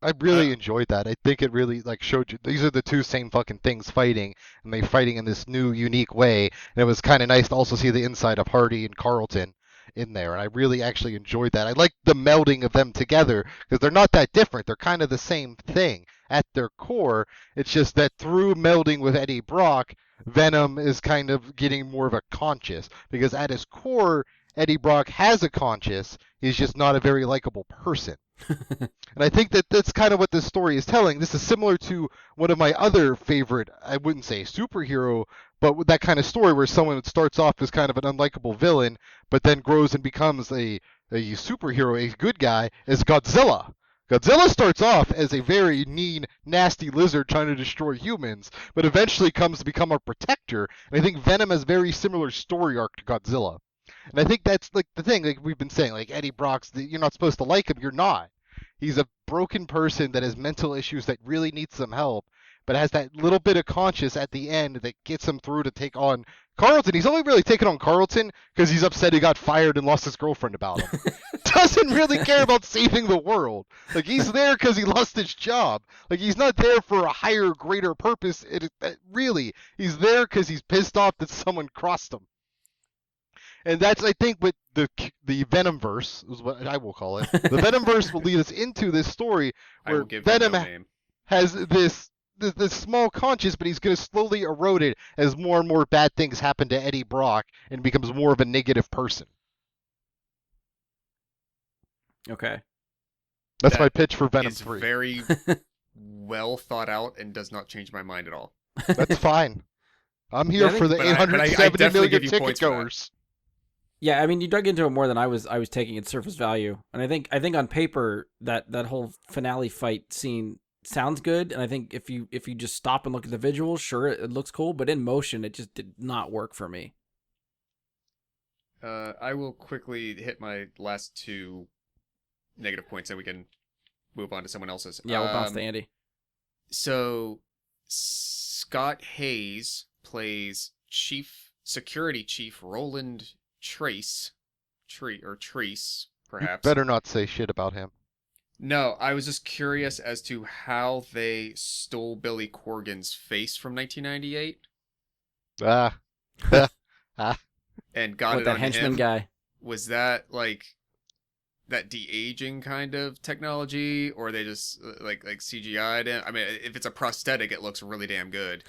I really enjoyed that. I think it really showed you these are the two same fucking things fighting, and they fighting in this new, unique way. And it was kind of nice to also see the inside of Hardy and Carlton in there, and I really actually enjoyed that. I like the melding of them together because they're not that different. They're kind of the same thing at their core. It's just that through melding with Eddie Brock, Venom is kind of getting more of a conscious, because at his core, Eddie Brock has a conscious. He's just not a very likable person. And I think that that's kind of what this story is telling. This is similar to one of my other favorite, I wouldn't say superhero, but with that kind of story where someone starts off as kind of an unlikable villain, but then grows and becomes a superhero, a good guy, is Godzilla. Godzilla starts off as a very mean, nasty lizard trying to destroy humans, but eventually comes to become a protector. And I think Venom has very similar story arc to Godzilla. And I think that's like the thing, like we've been saying, like Eddie Brock's, you're not supposed to like him, you're not. He's a broken person that has mental issues that really needs some help. but has that little bit of conscience at the end that gets him through to take on Carlton. He's only really taken on Carlton because he's upset he got fired and lost his girlfriend about him. Doesn't really care about saving the world. Like, he's there because he lost his job. Like, he's not there for a higher, greater purpose. Really, he's there because he's pissed off that someone crossed him. And that's, I think, what the Venomverse is what I will call it. The Venomverse will lead us into this story
I
where
will give him
Venom
no name.
has this small conscience, but he's going to slowly erode it as more and more bad things happen to Eddie Brock and becomes more of a negative person.
Okay.
That's
That
my pitch for Venom
It's
3.
very well thought out and does not change my mind at all.
That's fine. I'm here
I
for the
But I
870
definitely
million
give you
ticket
points for that.
goers.
Yeah, I mean, you dug into it more than I was taking its surface value, and I think on paper that whole finale fight scene sounds good, and I think if you just stop and look at the visuals, sure, it looks cool, but in motion, it just did not work for me.
I will quickly hit my last two negative points, and we can move on to someone else's.
Yeah, we'll bounce to Andy.
So, Scott Hayes plays Security Chief Roland Trace, perhaps.
Better not say shit about him.
No, I was just curious as to how they stole Billy Corgan's face from 1998 and got
With
it
that
on
henchman
him.
guy.
Was that like that de-aging kind of technology, or they just like CGI'd it? I mean, if it's a prosthetic, it looks really damn good.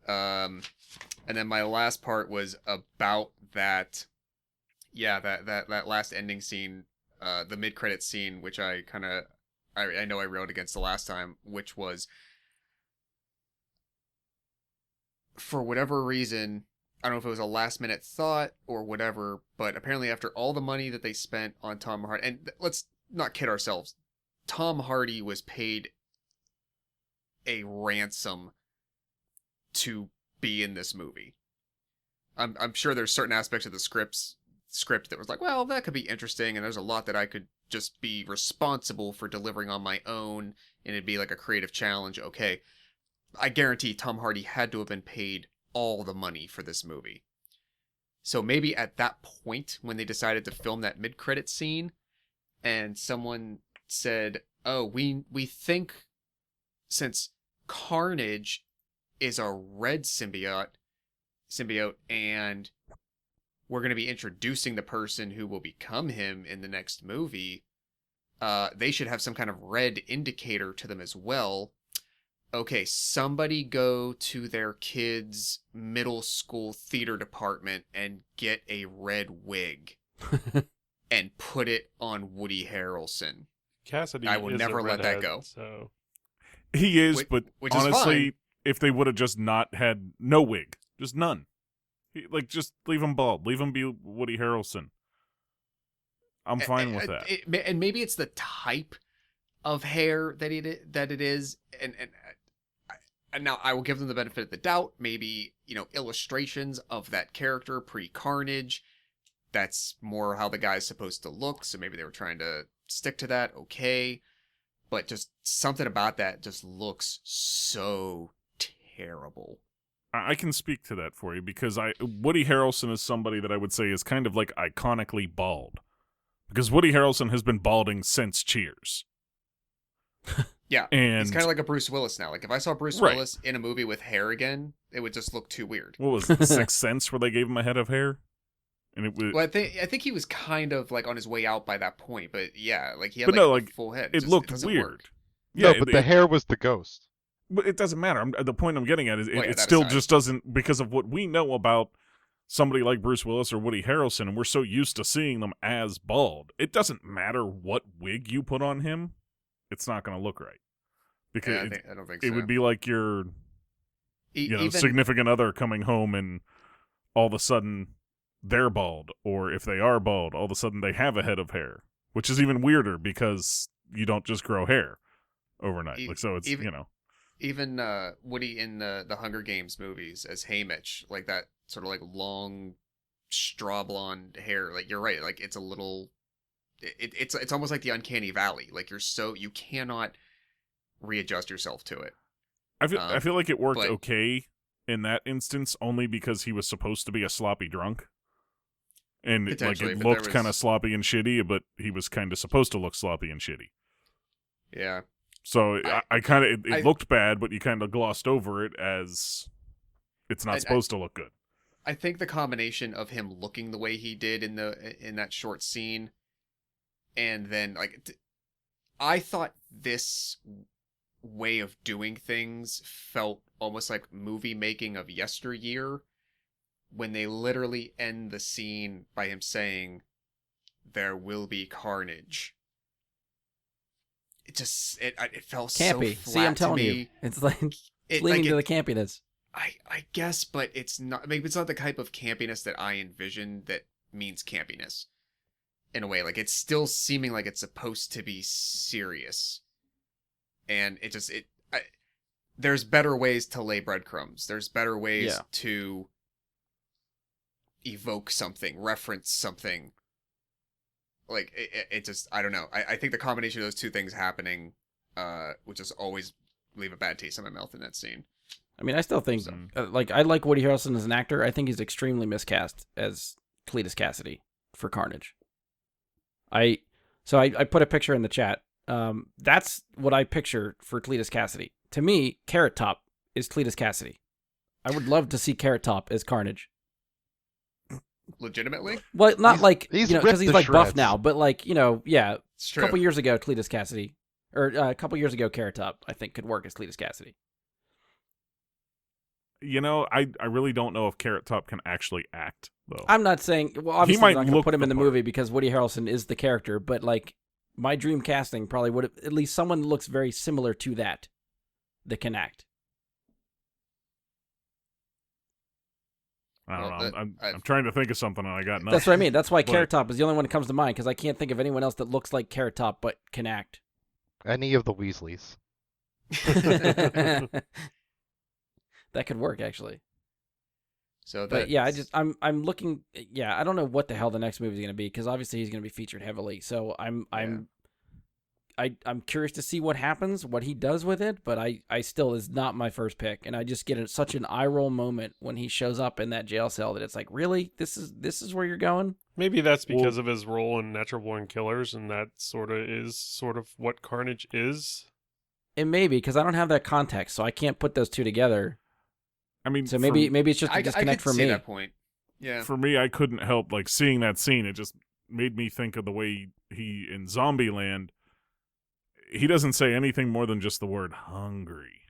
And then my last part was about that. Yeah, that last ending scene, the mid-credit scene, which I know I railed against the last time, which was, for whatever reason, I don't know if it was a last-minute thought or whatever, but apparently after all the money that they spent on Tom Hardy, and let's not kid ourselves, Tom Hardy was paid a ransom to be in this movie. I'm sure there's certain aspects of the script that was like, well, that could be interesting, and there's a lot that I could just be responsible for delivering on my own, and it'd be like a creative challenge. Okay, I guarantee Tom Hardy had to have been paid all the money for this movie. So maybe at that point, when they decided to film that mid-credit scene, and someone said, oh, we think since Carnage is a red symbiote, and we're going to be introducing the person who will become him in the next movie, they should have some kind of red indicator to them as well. Okay, somebody go to their kid's middle school theater department and get a red wig and put it on Woody Harrelson.
Cassidy
I will
is
never
a
let that
redhead,
go.
So
He is, but
which is
honestly,
fine.
if they would have just not had no wig, just none, like just leave him bald, leave him be Woody Harrelson. I'm fine with that.
And maybe it's the type of hair that it is, and now I will give them the benefit of the doubt. Maybe, illustrations of that character pre-Carnage, that's more how the guy's supposed to look, so maybe they were trying to stick to that. Okay, but just something about that just looks so terrible.
I can speak to that for you because Woody Harrelson is somebody that I would say is kind of like iconically bald, because Woody Harrelson has been balding since Cheers.
Yeah,
And
he's kind of like a Bruce Willis now. Like, if I saw Bruce
Right.
Willis in a movie with hair again, it would just look too weird.
what was it, Sixth Sense, where they gave him a head of hair, and it was.
Well, I think he was kind of like on his way out by that point, but yeah, like he had
But no,
a
like,
full head.
It
just-
looked
doesn't
weird.
work.
Yeah,
No, but the hair was the ghost.
But it doesn't matter. The point I'm getting at is
Well, yeah,
it
that
still
aside.
just doesn't, because of what we know about somebody like Bruce Willis or Woody Harrelson, and we're so used to seeing them as bald. It doesn't matter what wig you put on him, it's not going to look right. Because
Yeah, I don't think so.
it would be like your
Even
significant other coming home and all of a sudden they're bald, or if they are bald, all of a sudden they have a head of hair, which is even weirder because you don't just grow hair overnight.
E-
Like, so it's,
even- even Woody in the Hunger Games movies as Haymitch, like that sort of like long straw blonde hair. Like, you're right. Like, it's a little. It's almost like the uncanny valley. Like, you cannot readjust yourself to it.
I feel like it worked
but-
okay in that instance, only because he was supposed to be a sloppy drunk. And like
Potentially,
it
but there
looked kind of
was-
sloppy and shitty, but he was kind of supposed to look sloppy and shitty.
Yeah.
So I kind of
I-
it looked bad, but you kind of glossed over it as it's not supposed to look good.
I think the combination of him looking the way he did in that short scene, and then I thought this way of doing things felt almost like movie making of yesteryear, when they literally end the scene by him saying, "There will be carnage." It just it felt
Campy.
so flat
See, I'm
to
telling
me.
you, it's like
It,
leaning
like,
to
it-
the campiness.
I guess, but it's not. Maybe it's not the type of campiness that I envision that means campiness. In a way, like it's still seeming like it's supposed to be serious, and it just there's better ways to lay breadcrumbs. There's better ways
Yeah.
to evoke something, reference something. Like it just I don't know. I think the combination of those two things happening, would just always leave a bad taste in my mouth in that scene.
I mean, I still think,
So-
I like Woody Harrelson as an actor. I think he's extremely miscast as Cletus Cassidy for Carnage. I put a picture in the chat. That's what I picture for Cletus Cassidy. To me, Carrot Top is Cletus Cassidy. I would love to see Carrot Top as Carnage.
Legitimately,
Well, not
He's-
like,
he's
because
ripped
he's
to
like buff
shreds.
now, but like, yeah,
it's
a
true.
couple years ago, Cletus Cassidy, or a couple years ago, Carrot Top, I think could work as Cletus Cassidy.
I really don't know if Carrot Top can actually act though.
I'm not saying, well, obviously,
might
I'm not going to
look
put him
the
in the
part.
movie because Woody Harrelson is the character, but like, my dream casting probably would have, at least someone that looks very similar to that can act.
I don't
Well,
know.
that-
I'm
I've-
trying to think of something and I got nothing.
That's what I mean. That's why
But-
Carrot Top is the only one that comes to mind because I can't think of anyone else that looks like Carrot Top but can act.
Any of the Weasleys.
That could work actually.
So
But yeah, I'm looking. Yeah, I don't know what the hell the next movie is going to be because obviously he's going to be featured heavily. So I'm curious to see what happens, what he does with it. But I still is not my first pick, and I just get such an eye roll moment when he shows up in that jail cell that it's like, really, this is where you're going.
Maybe that's because of his role in Natural Born Killers, and that sort of what Carnage is.
It may be because I don't have that context, so I can't put those two together.
I mean,
So maybe it's just a
I
disconnect
could
for
see
me.
that point. Yeah.
for me, I couldn't help like seeing that scene. It just made me think of the way he in Zombieland. He doesn't say anything more than just the word "hungry"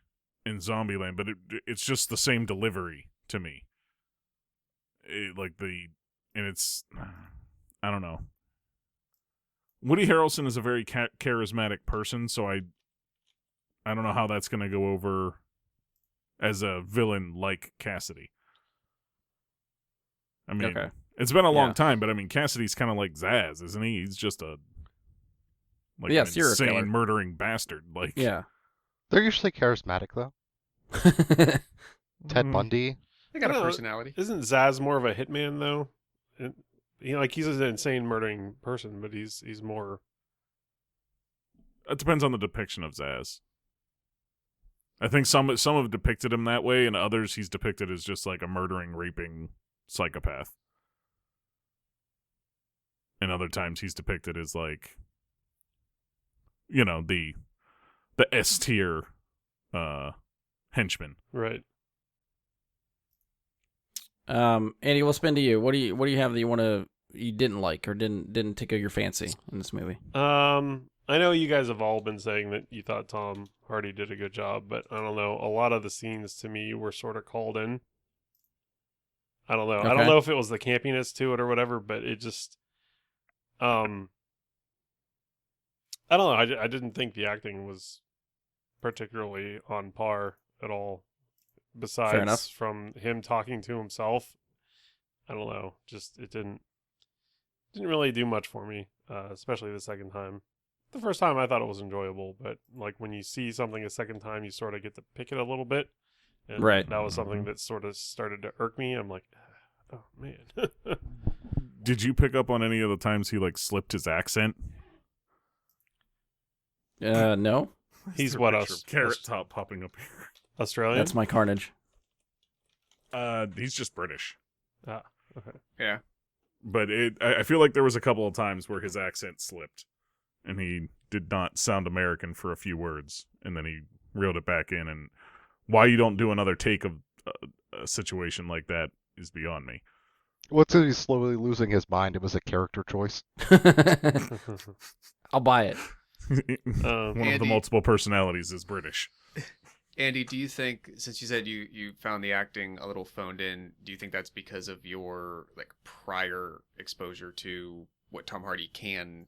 in Zombieland, but it's just the same delivery to me. It's I don't know. Woody Harrelson is a very charismatic person, so I don't know how that's going to go over as a villain like Cassidy. I mean,
Okay.
it's been a long
Yeah.
time, but I mean, Cassidy's kind of like Zaz, isn't he? He's just an
serial
insane
killer.
murdering bastard. Like,
Yeah.
They're usually charismatic though. Ted
Mm.
Bundy.
They got
I
a
don't know.
personality.
Isn't Zaz more of a hitman though? He's an insane murdering person, but he's more.
it depends on the depiction of Zaz. I think some have depicted him that way, and others he's depicted as just like a murdering, raping psychopath. And other times he's depicted as like, the S tier henchman.
Right.
Andy, we'll spin to you. What do you have that you didn't like or didn't tickle your fancy in this movie?
I know you guys have all been saying that you thought Tom Hardy did a good job, but I don't know. A lot of the scenes to me were sort of called in. I don't know. I
Okay.
don't know if it was the campiness to it or whatever, but it just, I don't know. I didn't think the acting was particularly on par at all.
Fair enough.
Besides from him talking to himself, I don't know. Just it didn't really do much for me, especially the second time. The first time I thought it was enjoyable, but like when you see something a second time, you sort of get to pick it a little bit. And
Right.
that was something that sort of started to irk me. I'm like, oh man.
Did you pick up on any of the times he like slipped his accent?
No.
He's
Is there a
what
picture
us?
of Carrot Top popping up here.
Australian?
That's my Carnage.
He's just British.
Ah, okay.
Yeah.
But I feel like there was a couple of times where his accent slipped, and he did not sound American for a few words, and then he reeled it back in. And why you don't do another take of a situation like that is beyond me.
What's it? He's slowly losing his mind. It was a character choice.
I'll buy it.
One of the
Andy-
multiple personalities is British.
Andy, do you think, since you said you found the acting a little phoned in, do you think that's because of your like prior exposure to what Tom Hardy can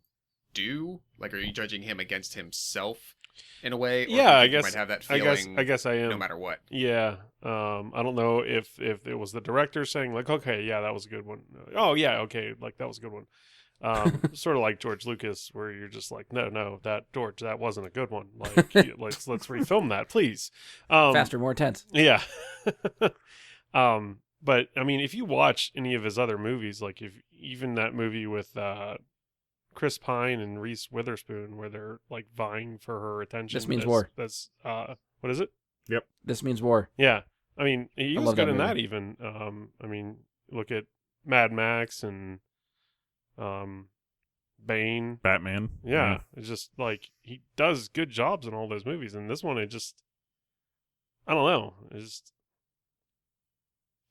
do? Like, are you judging him against himself in a way? Or do you
Yeah, I
think you
guess.
might have that
I
feeling.
guess I am.
no matter what.
Yeah. I don't know if it was the director saying like, okay, yeah, that was a good one. Oh yeah, okay, like that was a good one. Sort of like George Lucas, where you're just like, no, that George, that wasn't a good one. Like, let's refilm that, please.
Faster, more intense.
Yeah. But I mean, if you watch any of his other movies, like if even that movie with Chris Pine and Reese Witherspoon, where they're like vying for her attention.
This Means War.
That's what is it?
This Means War.
Yeah. I mean, he
I
was
love
good
that
in that
movie.
even. I mean, look at Mad Max and Bane.
Batman.
Yeah, it's just like he does good jobs in all those movies, and this one, I don't know.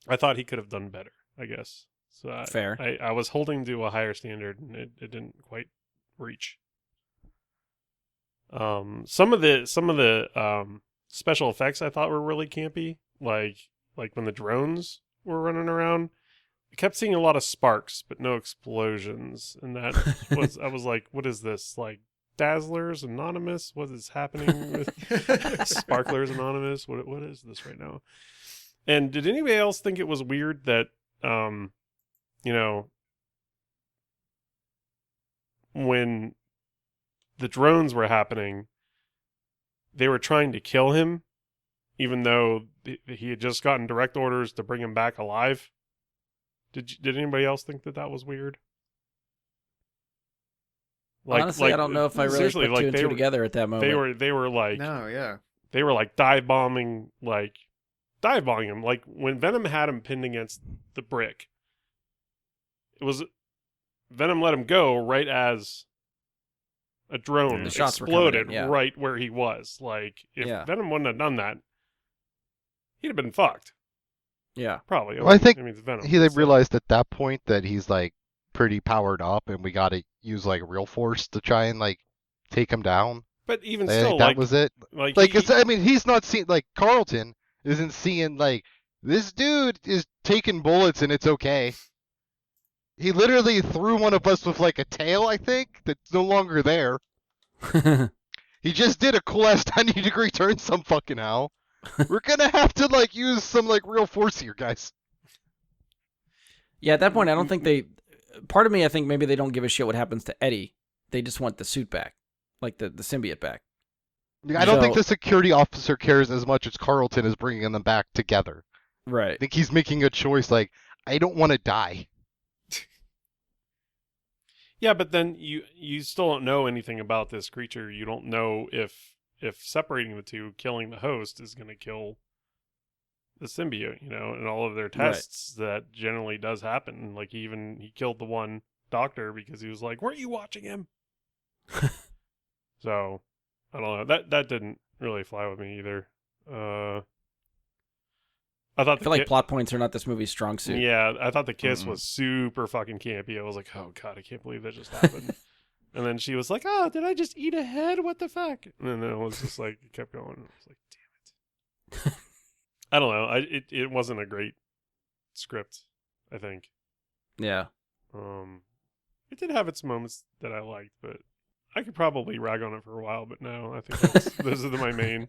I thought he could have done better, I guess. So
Fair.
I was holding to a higher standard, and it didn't quite reach. Some of the special effects I thought were really campy, like when the drones were running around. I kept seeing a lot of sparks, but no explosions, and that was I was like, what is this, like Dazzlers Anonymous? What is happening with Sparklers Anonymous? What is this right now? And did anybody else think it was weird that when the drones were happening, they were trying to kill him, even though he had just gotten direct orders to bring him back alive? Did anybody else think that was weird?
Honestly, I don't know if I really
seriously,
put two and two together at that moment.
They were like
No, yeah.
they were like dive bombing him. Like when Venom had him pinned against the brick, it was Venom let him go right as a drone
The shots were coming in,
exploded
yeah.
right where he was. Like if
Yeah.
Venom wouldn't have done that, he'd have been fucked.
Yeah.
Probably.
Well, I think
it's Venom.
They
so-
realized at that point that he's like pretty powered up, and we got to use like real force to try and like take him down.
But even
I
still,
think that
like
was it.
like
Like
he-
it's, I mean, he's not seeing, like Carlton isn't seeing like this dude is taking bullets and it's okay. He literally threw one of us with like a tail, I think, that's no longer there. He just did a cool ass 90-degree turn some fucking how. We're gonna have to like use some like real force here, guys.
Yeah, at that point, I don't think they. Part of me, I think maybe they don't give a shit what happens to Eddie. They just want the suit back, like the symbiote back.
I don't think
So-
the security officer cares as much as Carlton is bringing them back together. I
Right.
think he's making a choice like, I don't want to die.
Yeah, but then you still don't know anything about this creature. You don't know if separating the two, killing the host, is going to kill the symbiote. And all of their tests, that generally does happen. Like he killed the one doctor because he was like, "Weren't you watching him?" So I don't know. That didn't really fly with me either. I thought
I feel like plot points are not this movie's strong suit.
Yeah, I thought the kiss was super fucking campy. I was like, oh god, I can't believe that just happened. And then she was like, oh, did I just eat a head? What the fuck? And then it was just like, it kept going. I was like, damn it. I don't know. It wasn't a great script, I think.
Yeah.
It did have its moments that I liked, but I could probably rag on it for a while. But no, I think those are my main.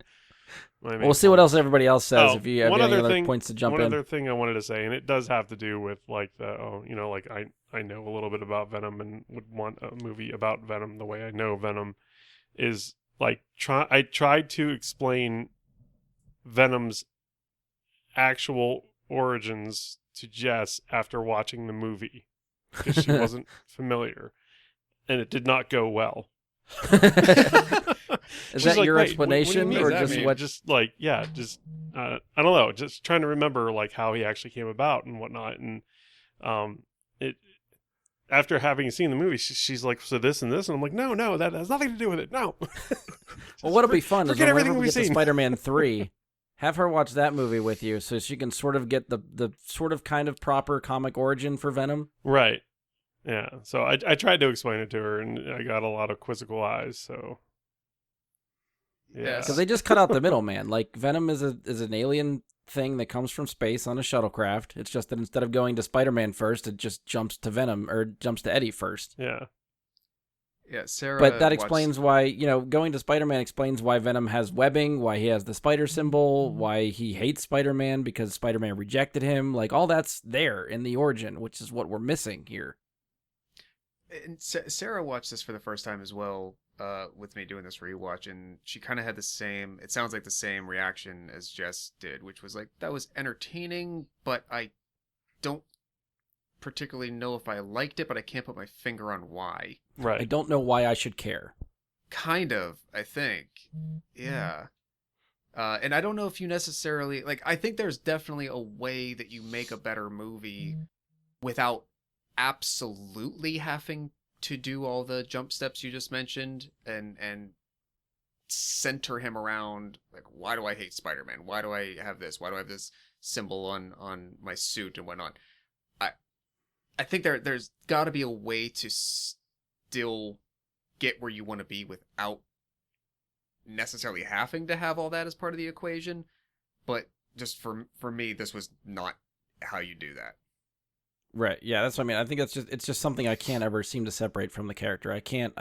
We'll see what else everybody else says.
Oh,
If you have
one
any
other
other
thing-
points to jump
One
in.
other thing I wanted to say, and it does have to do with like like I know a little bit about Venom and would want a movie about Venom the way I know Venom, is like I tried to explain Venom's actual origins to Jess after watching the movie because she wasn't familiar, and it did not go well.
Is
She's
that
like,
your
"Wait,
explanation,
what do you
or
mean?"
just
I mean,
what?
Just like, yeah, just I don't know, just trying to remember like how he actually came about and whatnot. And it after having seen the movie, she's like, so this and this, and I'm like, no, that has nothing to do with it. No.
Well, what'll be fun is
forget
whenever
everything
we
we've
get to
seen.
Spider-Man 3, have her watch that movie with you so she can sort of get the sort of kind of proper comic origin for Venom.
Right. Yeah. So I tried to explain it to her, and I got a lot of quizzical eyes. So yeah.
Because they just cut out the middleman. Like, Venom is an alien thing that comes from space on a shuttlecraft. It's just that instead of going to Spider-Man first, it just jumps to Venom, or jumps to Eddie first.
Yeah.
Yeah, Sarah.
But that
watched-
explains why, going to Spider-Man explains why Venom has webbing, why he has the spider symbol, why he hates Spider-Man because Spider-Man rejected him. Like, all that's there in the origin, which is what we're missing here.
And Sarah watched this for the first time as well, with me doing this rewatch, and she kind of had the same. It sounds like the same reaction as Jess did, which was like, that was entertaining, but I don't particularly know if I liked it, but I can't put my finger on why.
Right.
I don't know why I should care.
Kind of, I think. Yeah. And I don't know if you necessarily like. I think there's definitely a way that you make a better movie without absolutely having to do all the jump steps you just mentioned and center him around like, why do I hate Spider-Man? Why do I have this? Why do I have this symbol on my suit and whatnot? I think there's got to be a way to still get where you want to be without necessarily having to have all that as part of the equation. But just for me, this was not how you do that.
Right. Yeah, that's what I mean. I think it's just something I can't ever seem to separate from the character. I can't,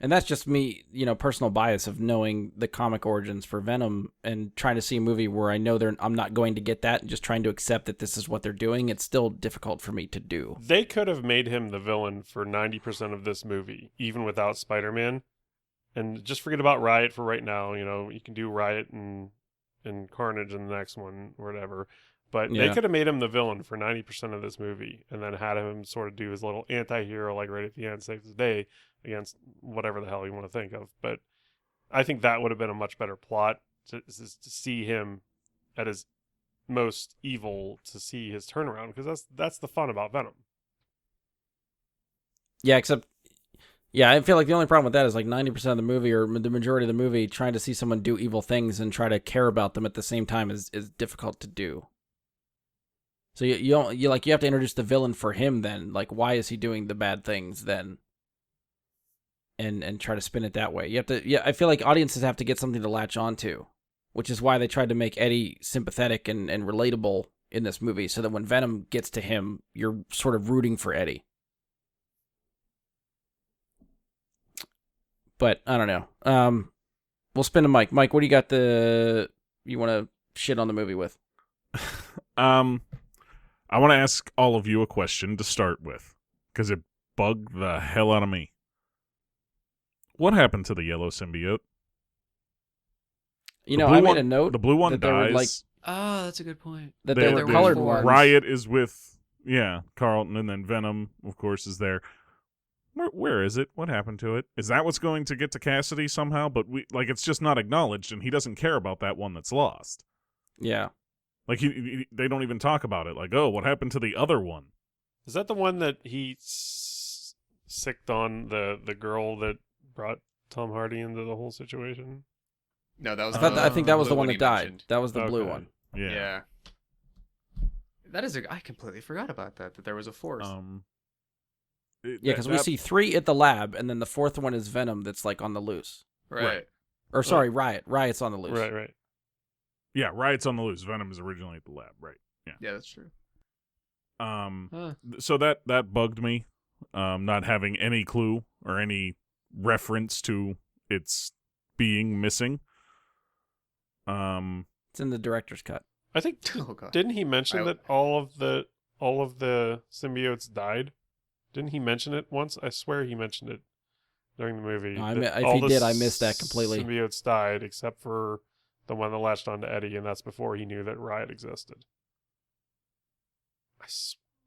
and that's just me, personal bias of knowing the comic origins for Venom and trying to see a movie where I know I'm not going to get that and just trying to accept that this is what they're doing. It's still difficult for me to do.
They could have made him the villain for 90% of this movie, even without Spider-Man. And just forget about Riot for right now. You can do Riot and Carnage in the next one or whatever. But they
Yeah.
could have made him the villain for 90% of this movie and then had him sort of do his little anti-hero, like right at the end, save the day against whatever the hell you want to think of. But I think that would have been a much better plot to see him at his most evil, to see his turnaround, because that's the fun about Venom.
Yeah, except, I feel like the only problem with that is like 90% of the movie, or the majority of the movie, trying to see someone do evil things and try to care about them at the same time is difficult to do. So you have to introduce the villain for him then. Like, why is he doing the bad things then? And try to spin it that way. You have to. I feel like audiences have to get something to latch onto, which is why they tried to make Eddie sympathetic and relatable in this movie, so that when Venom gets to him, you're sort of rooting for Eddie. But I don't know. We'll spin to Mike. Mike, what do you got you want to shit on the movie with?
I want to ask all of you a question to start with, because it bugged the hell out of me. What happened to the yellow symbiote?
I
blue
made
one-
a note.
The blue one
that they were,
dies.
like,
Oh, that's a good point.
that
They-
they were
they-
colored
four.
ones.
Riot is with, Carlton, and then Venom, of course, is there. Where is it? What happened to it? Is that what's going to get to Cassidy somehow? But it's just not acknowledged, and he doesn't care about that one that's lost.
Yeah.
Like, they don't even talk about it. Like, oh, what happened to the other one?
Is that the one that he sicked on the girl that brought Tom Hardy into the whole situation?
No, that was.
I think that was the
blue
one that
he
died.
mentioned.
That was the blue
Okay.
one.
Yeah.
Yeah. That is I completely forgot about that there was a fourth.
Yeah, because we see 3 at the lab, and then the 4th one is Venom that's like on the loose.
right.
Or sorry, Riot. Riot's on the loose.
Right.
Yeah, Riot's on the loose. Venom is originally at the lab, right?
Yeah, that's true.
So that bugged me, not having any clue or any reference to its being missing.
It's in the director's cut.
I think
Oh god.
didn't he mention that all of the symbiotes died? Didn't he mention it once? I swear he mentioned it during the movie.
No,
that
if
all
he
the
did, I missed that completely.
Symbiotes died except for the one that latched onto Eddie, and that's before he knew that Riot existed.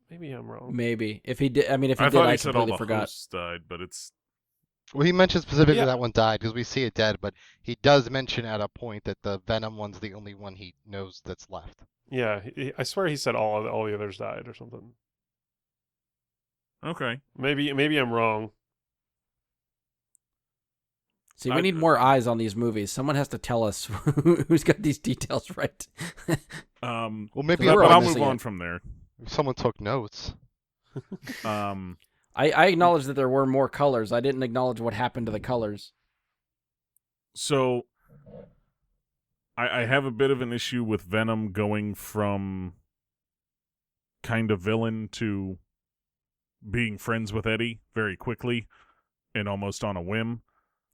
Maybe I'm wrong.
Maybe. If he did, if he
I
did,
thought
I
he said all
completely
the
forgot.
hosts died, but it's
Well, he mentioned specifically
Yeah.
that one died because we see it dead, but he does mention at a point that the Venom one's the only one he knows that's left.
Yeah, I swear he said all the others died or something.
Okay.
Maybe I'm wrong.
See, we need more eyes on these movies. Someone has to tell us who's got these details right.
Well,
maybe
we're
but
all
I'll move
missing
on
it.
from there.
Someone took notes.
I acknowledge that there were more colors. I didn't acknowledge what happened to the colors.
So I have a bit of an issue with Venom going from kind of villain to being friends with Eddie very quickly and almost on a whim.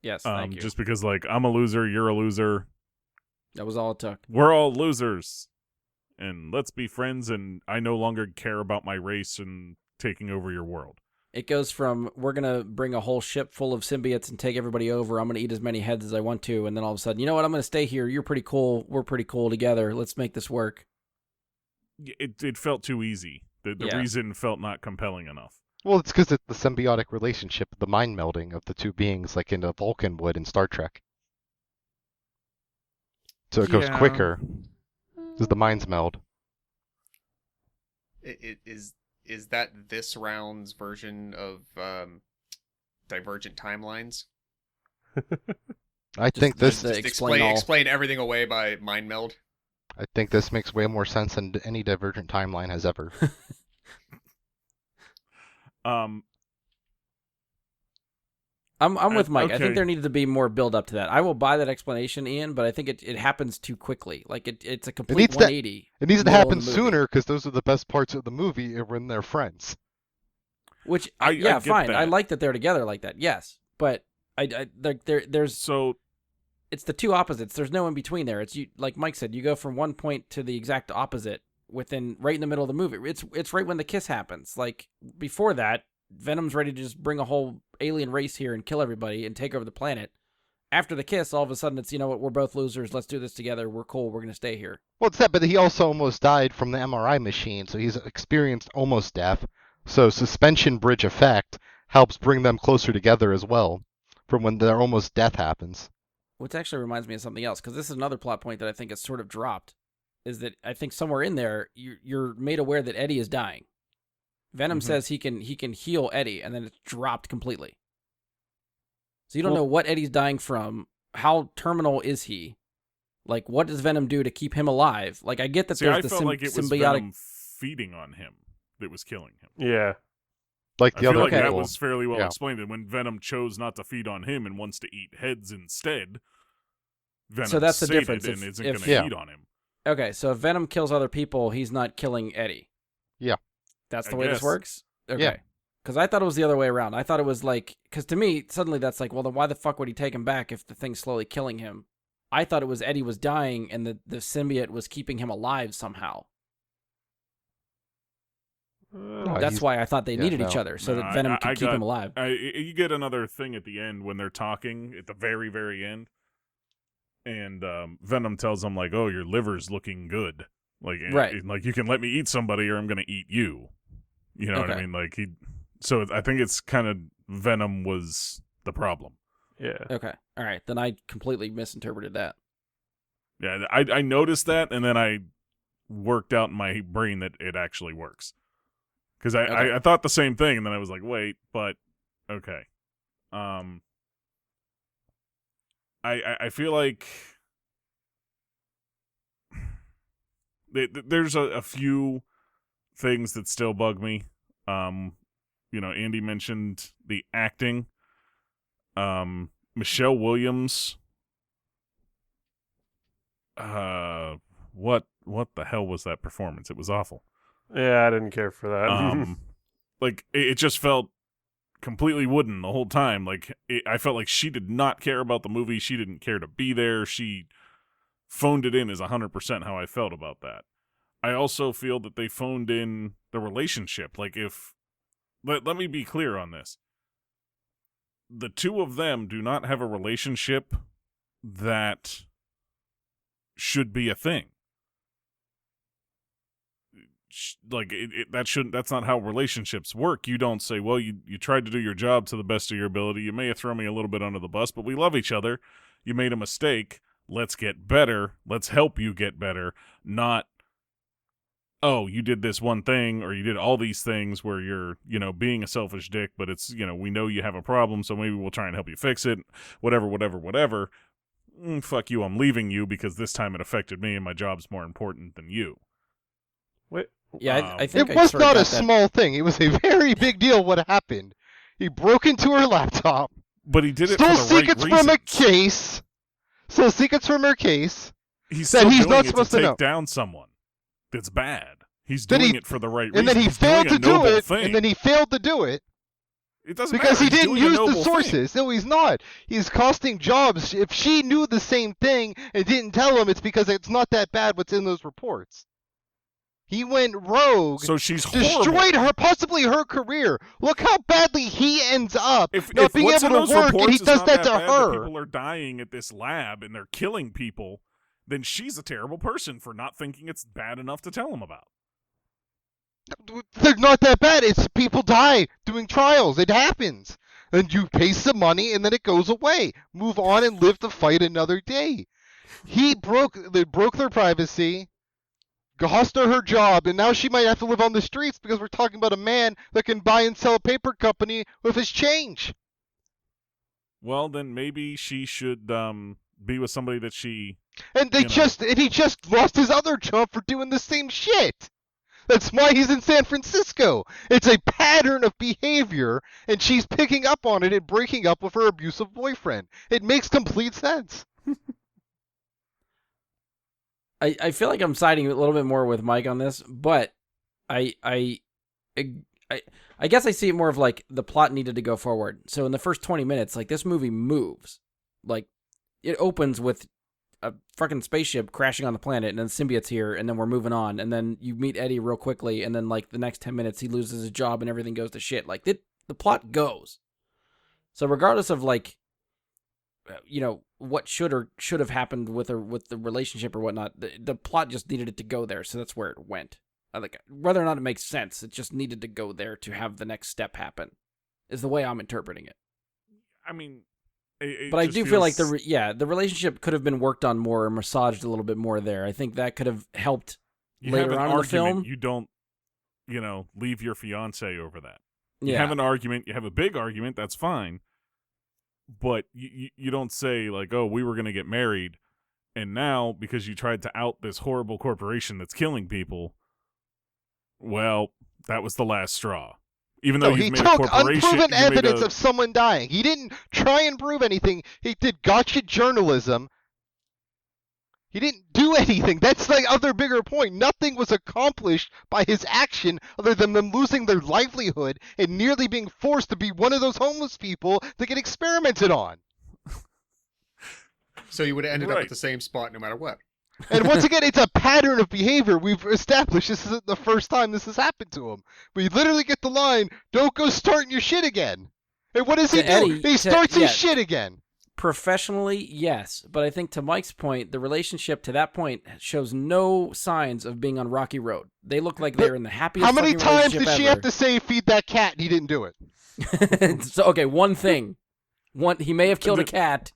Yes, thank you.
Just because, like, I'm a loser, you're a loser,
That was all it took.
we're all losers, and let's be friends, and I no longer care about my race and taking over your world.
It goes from, we're going to bring a whole ship full of symbiotes and take everybody over. I'm going to eat as many heads as I want to. And then all of a sudden, you know what? I'm going to stay here. You're pretty cool. We're pretty cool together. Let's make this work.
It felt too easy. The
Yeah.
reason felt not compelling enough.
Well, it's because it's the symbiotic relationship, the mind melding of the two beings, like in a Vulcan would in Star Trek. So it goes
Yeah.
quicker because the minds meld.
Is that this round's version of Divergent Timelines?
I think this.
just
Just
explain all.
explain everything away by mind meld.
I think this makes way more sense than any Divergent timeline has ever.
I'm with Mike. I think
okay.
there needed to be more build up to that. I will buy that explanation, Ian, but I think it happens too quickly. Like it's a complete
needs to-
180.
It needs to
middle of
happen
the movie.
sooner because those are the best parts of the movie when they're friends.
Which
I get
fine.
that.
I like that they're together like that. Yes, but there's
So
it's the two opposites. There's no in between there. It's you, like Mike said, you go from one point to the exact opposite within right in the middle of the movie. It's right when the kiss happens. Like before that, Venom's ready to just bring a whole alien race here and kill everybody and take over the planet. After the kiss, all of a sudden it's, you know what, we're both losers. Let's do this together. We're cool. We're gonna stay here.
Well, it's that, but he also almost died from the MRI machine, so he's experienced almost death. So suspension bridge effect helps bring them closer together as well, from when their almost death happens.
Which actually reminds me of something else, because this is another plot point that I think is sort of dropped. Is that I think somewhere in there you're made aware that Eddie is dying. Venom
Mhm.
says he can heal Eddie, and then it's dropped completely. So you don't know what Eddie's dying from. How terminal is he? Like, what does Venom do to keep him alive? Like, I get that
see, I
there's the
felt like it was
symbiotic.
Venom feeding on him that was killing him.
Yeah.
Like
I
the
feel
other
like that
people.
was fairly well
Yeah.
explained. And when Venom chose not to feed on him and wants to eat heads instead, Venom
So that's the
sated
difference.
and
If-
isn't
if-
going to
Yeah.
feed on him.
Okay, so if Venom kills other people, he's not killing Eddie.
Yeah.
That's the
I
way this
guess.
works? Okay.
Yeah.
Because I thought it was the other way around. I thought it was like, because to me, suddenly that's like, well, then why the fuck would he take him back if the thing's slowly killing him? I thought it was Eddie was dying and the symbiote was keeping him alive somehow.
No,
That's
he's-
why I thought they
yeah,
needed
no.
each other, so
No,
that Venom
I
could keep
got-
him alive.
You get another thing at the end when they're talking at the very, very end. And Venom tells him, like, oh, your liver's looking good. Like,
Right.
like, you can let me eat somebody or I'm going to eat you. You know what I
Okay.
mean? Like, so I think it's kind of Venom was the problem.
Yeah.
Okay. All right. Then I completely misinterpreted that.
Yeah, I noticed that, and then I worked out in my brain that it actually works. Because
Okay.
I thought the same thing, and then I was like, wait, but okay. I feel like there's a few things that still bug me. You know, Andy mentioned the acting. Michelle Williams. What the hell was that performance? It was awful.
Yeah, I didn't care for that.
Like it just felt completely wooden the whole time. Like I felt like she did not care about the movie. She didn't care to be there. She phoned it in as 100% how I felt about that. I also feel that they phoned in the relationship. Like let me be clear on this. The two of them do not have a relationship that should be a thing. that's not how relationships work. You don't say, well, you tried to do your job to the best of your ability. You may have thrown me a little bit under the bus, but we love each other. You made a mistake. Let's get better. Let's help you get better. Not, oh, you did this one thing or you did all these things where you're, being a selfish dick, but it's, we know you have a problem, so maybe we'll try and help you fix it. Whatever. Fuck you, I'm leaving you because this time it affected me and my job's more important than you.
What?
Yeah, I think
It
I
was
sort of
not a
got that.
small thing. It was a very big deal what happened. He broke into her laptop,
But he did it
stole
for the right
secrets
reasons.
from a case, stole secrets from her case.
He's
that
still
he's
doing
not
it
supposed
to
to
take
know.
down someone. That's bad. He's
Then
doing
he-
it for the right reasons.
And then he
He's
failed
doing
to
a
do
noble
it,
thing.
and then he failed to do it
It doesn't
because
matter.
he
He's
didn't
doing a
use the
noble thing.
sources. No, he's not. He's costing jobs. If she knew the same thing and didn't tell him, it's because it's not that bad what's in those reports. He went rogue.
So she's horrible.
Destroyed her, possibly her career. Look how badly he ends up
If
not being
what's in
able
those
to work,
reports
and he
is
does
not
that to
bad,
her.
that people are dying at this lab and they're killing people, then she's a terrible person for not thinking it's bad enough to tell him about.
They're not that bad. It's people die doing trials. It happens. And you pay some money, and then it goes away. Move on and live to fight another day. They broke their privacy, cost her job, and now she might have to live on the streets because we're talking about a man that can buy and sell a paper company with his change.
Well, then maybe she should be with somebody that she.
And
You know.
he just lost his other job for doing the same shit. That's why he's in San Francisco. It's a pattern of behavior, and she's picking up on it and breaking up with her abusive boyfriend. It makes complete sense.
I feel like I'm siding a little bit more with Mike on this, but I guess I see it more of like the plot needed to go forward. So in the first 20 minutes, like this movie moves. Like it opens with a fucking spaceship crashing on the planet, and then symbiote's here, and then we're moving on, and then you meet Eddie real quickly, and then like the next 10 minutes he loses his job and everything goes to shit. Like the plot goes. So regardless of like, what should have happened with the relationship or whatnot, the plot just needed it to go there, so that's where it went. Like whether or not it makes sense, it just needed to go there to have the next step happen. Is the way I'm interpreting it.
I mean,
but I do feel like the relationship could have been worked on more or massaged a little bit more there. I think that could have helped later on in the film.
You don't, leave your fiance over that. You
Yeah.
have an argument. You have a big argument. That's fine. But you don't say like, oh, we were going to get married, and now because you tried to out this horrible corporation that's killing people, well, that was the last straw. Even though
he
you've made a
took
corporation,
unproven evidence of someone dying. He didn't try and prove anything. He did gotcha journalism. He didn't do anything. That's the other bigger point. Nothing was accomplished by his action other than them losing their livelihood and nearly being forced to be one of those homeless people that get experimented on.
So you would have ended up
Right.
at the same spot no matter what.
And once again, it's a pattern of behavior. We've established this isn't the first time this has happened to him. We literally get the line, don't go starting your shit again. And what does he
To
do?
Eddie-
He starts
yeah.
his shit again.
Professionally, yes, but I think to Mike's point, the relationship to that point shows no signs of being on rocky road. They look like they're in the happiest
How many
fucking
times
relationship
did she
ever.
have to say, feed that cat, and he didn't do it?
So okay, one thing. He may have killed a cat.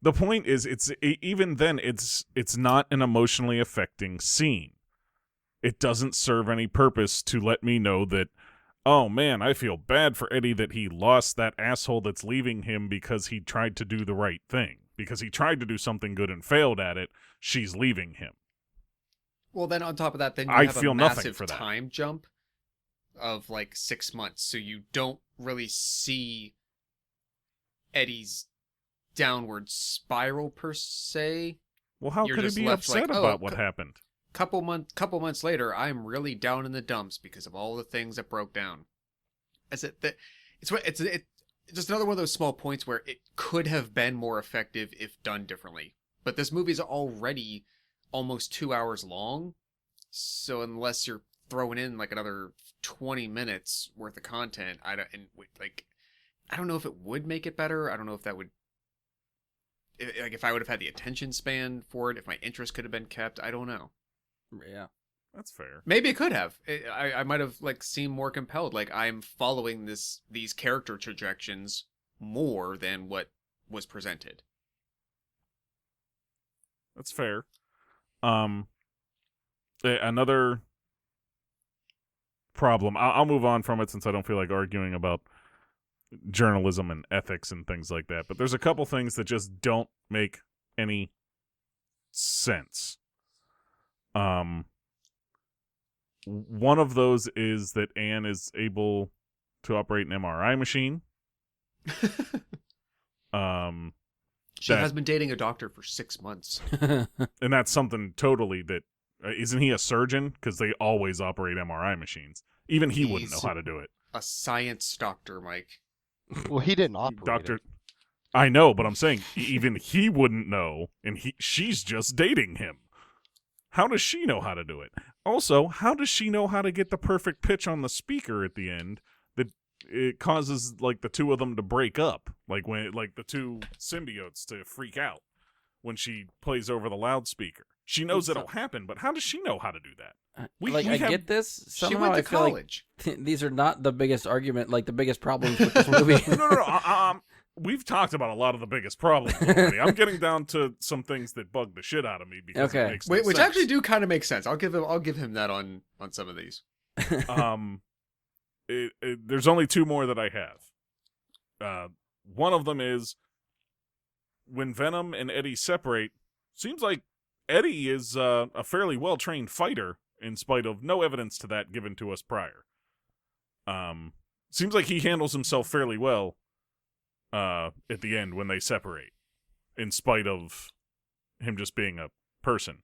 The point is, even then, it's not an emotionally affecting scene. It doesn't serve any purpose to let me know that, oh man, I feel bad for Eddie that he lost that asshole that's leaving him because he tried to do the right thing. Because he tried to do something good and failed at it, she's leaving him.
Well, then on top of that, then you
I
have
feel
a
nothing
massive
for that.
time jump of like 6 months, so you don't really see Eddie's downward spiral per se.
Well, how
You're
could he
just
be
left
upset
like, oh,
about what happened?
Couple months later, I'm really down in the dumps because of all the things that broke down. It's just another one of those small points where it could have been more effective if done differently. But this movie is already almost 2 hours long, so unless you're throwing in like another 20 minutes worth of content, I don't know if it would make it better. I don't know if that would, if I would have had the attention span for it, if my interest could have been kept. I don't know.
Yeah.
That's fair.
Maybe it could have. I might have like seemed more compelled. Like I'm following these character trajections more than what was presented.
That's fair. Another problem. I'll move on from it since I don't feel like arguing about journalism and ethics and things like that. But there's a couple things that just don't make any sense. One of those is that Anne is able to operate an MRI machine.
She has been dating a doctor for 6 months.
And that's something totally that... isn't he a surgeon? Because they always operate MRI machines. Even he wouldn't know how to do it.
A science doctor, Mike.
Well, he didn't operate
Doctor...
it.
I know, but I'm saying even he wouldn't know, and she's just dating him. How does she know how to do it? Also, how does she know how to get the perfect pitch on the speaker at the end that it causes like the two of them to break up, like when the two symbiotes to freak out when she plays over the loudspeaker? She knows it'll happen, but how does she know how to do that?
I get this.
She
Somehow
went to
I feel
college.
like these are not the biggest argument, like the biggest problems with this movie.
No. We've talked about a lot of the biggest problems already. I'm getting down to some things that bug the shit out of me because it makes no
which
sense.
actually do kind of make sense. I'll give him that on some of these.
There's only two more that I have. One of them is when Venom and Eddie separate. Seems like Eddie is a fairly well-trained fighter, in spite of no evidence to that given to us prior. Seems like he handles himself fairly well at the end when they separate, in spite of him just being a person.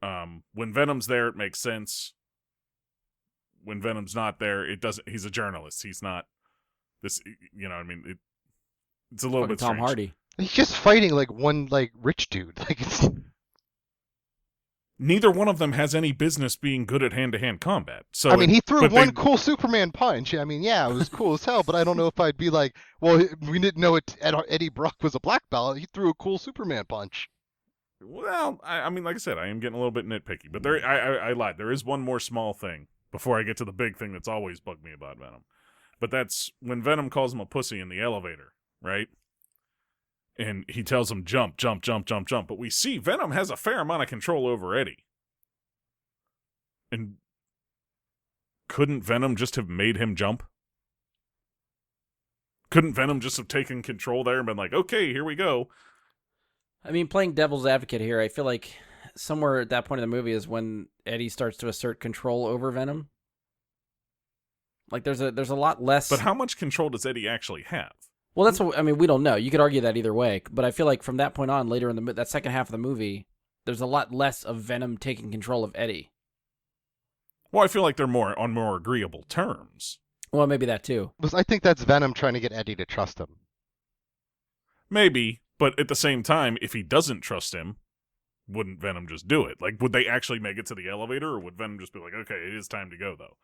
When Venom's there, it makes sense. When Venom's not there, it doesn't. He's a journalist. He's not this. You know, what I mean, it's a little bit
Tom
strange.
Hardy.
He's just fighting like one rich dude. Like it's
Neither one of them has any business being good at hand-to-hand combat. So
I mean, he threw one cool Superman punch. I mean, yeah, it was cool as hell, but I don't know if I'd be like, well, we didn't know Eddie Brock was a black belt. He threw a cool Superman punch.
Well, I mean, like I said, I am getting a little bit nitpicky, but I lied. There is one more small thing before I get to the big thing that's always bugged me about Venom. But that's when Venom calls him a pussy in the elevator, right? And he tells him, jump, jump, jump, jump, jump. But we see Venom has a fair amount of control over Eddie. And couldn't Venom just have made him jump? Couldn't Venom just have taken control there and been like, okay, here we go?
I mean, playing devil's advocate here, I feel like somewhere at that point in the movie is when Eddie starts to assert control over Venom. Like, there's a lot less...
But how much control does Eddie actually have?
Well, that's what I mean. We don't know. You could argue that either way, but I feel like from that point on, later in that second half of the movie, there's a lot less of Venom taking control of Eddie.
Well, I feel like they're on more agreeable terms.
Well, maybe that too.
I think that's Venom trying to get Eddie to trust him.
Maybe, but at the same time, if he doesn't trust him, wouldn't Venom just do it? Like, would they actually make it to the elevator, or would Venom just be like, okay, it is time to go, though?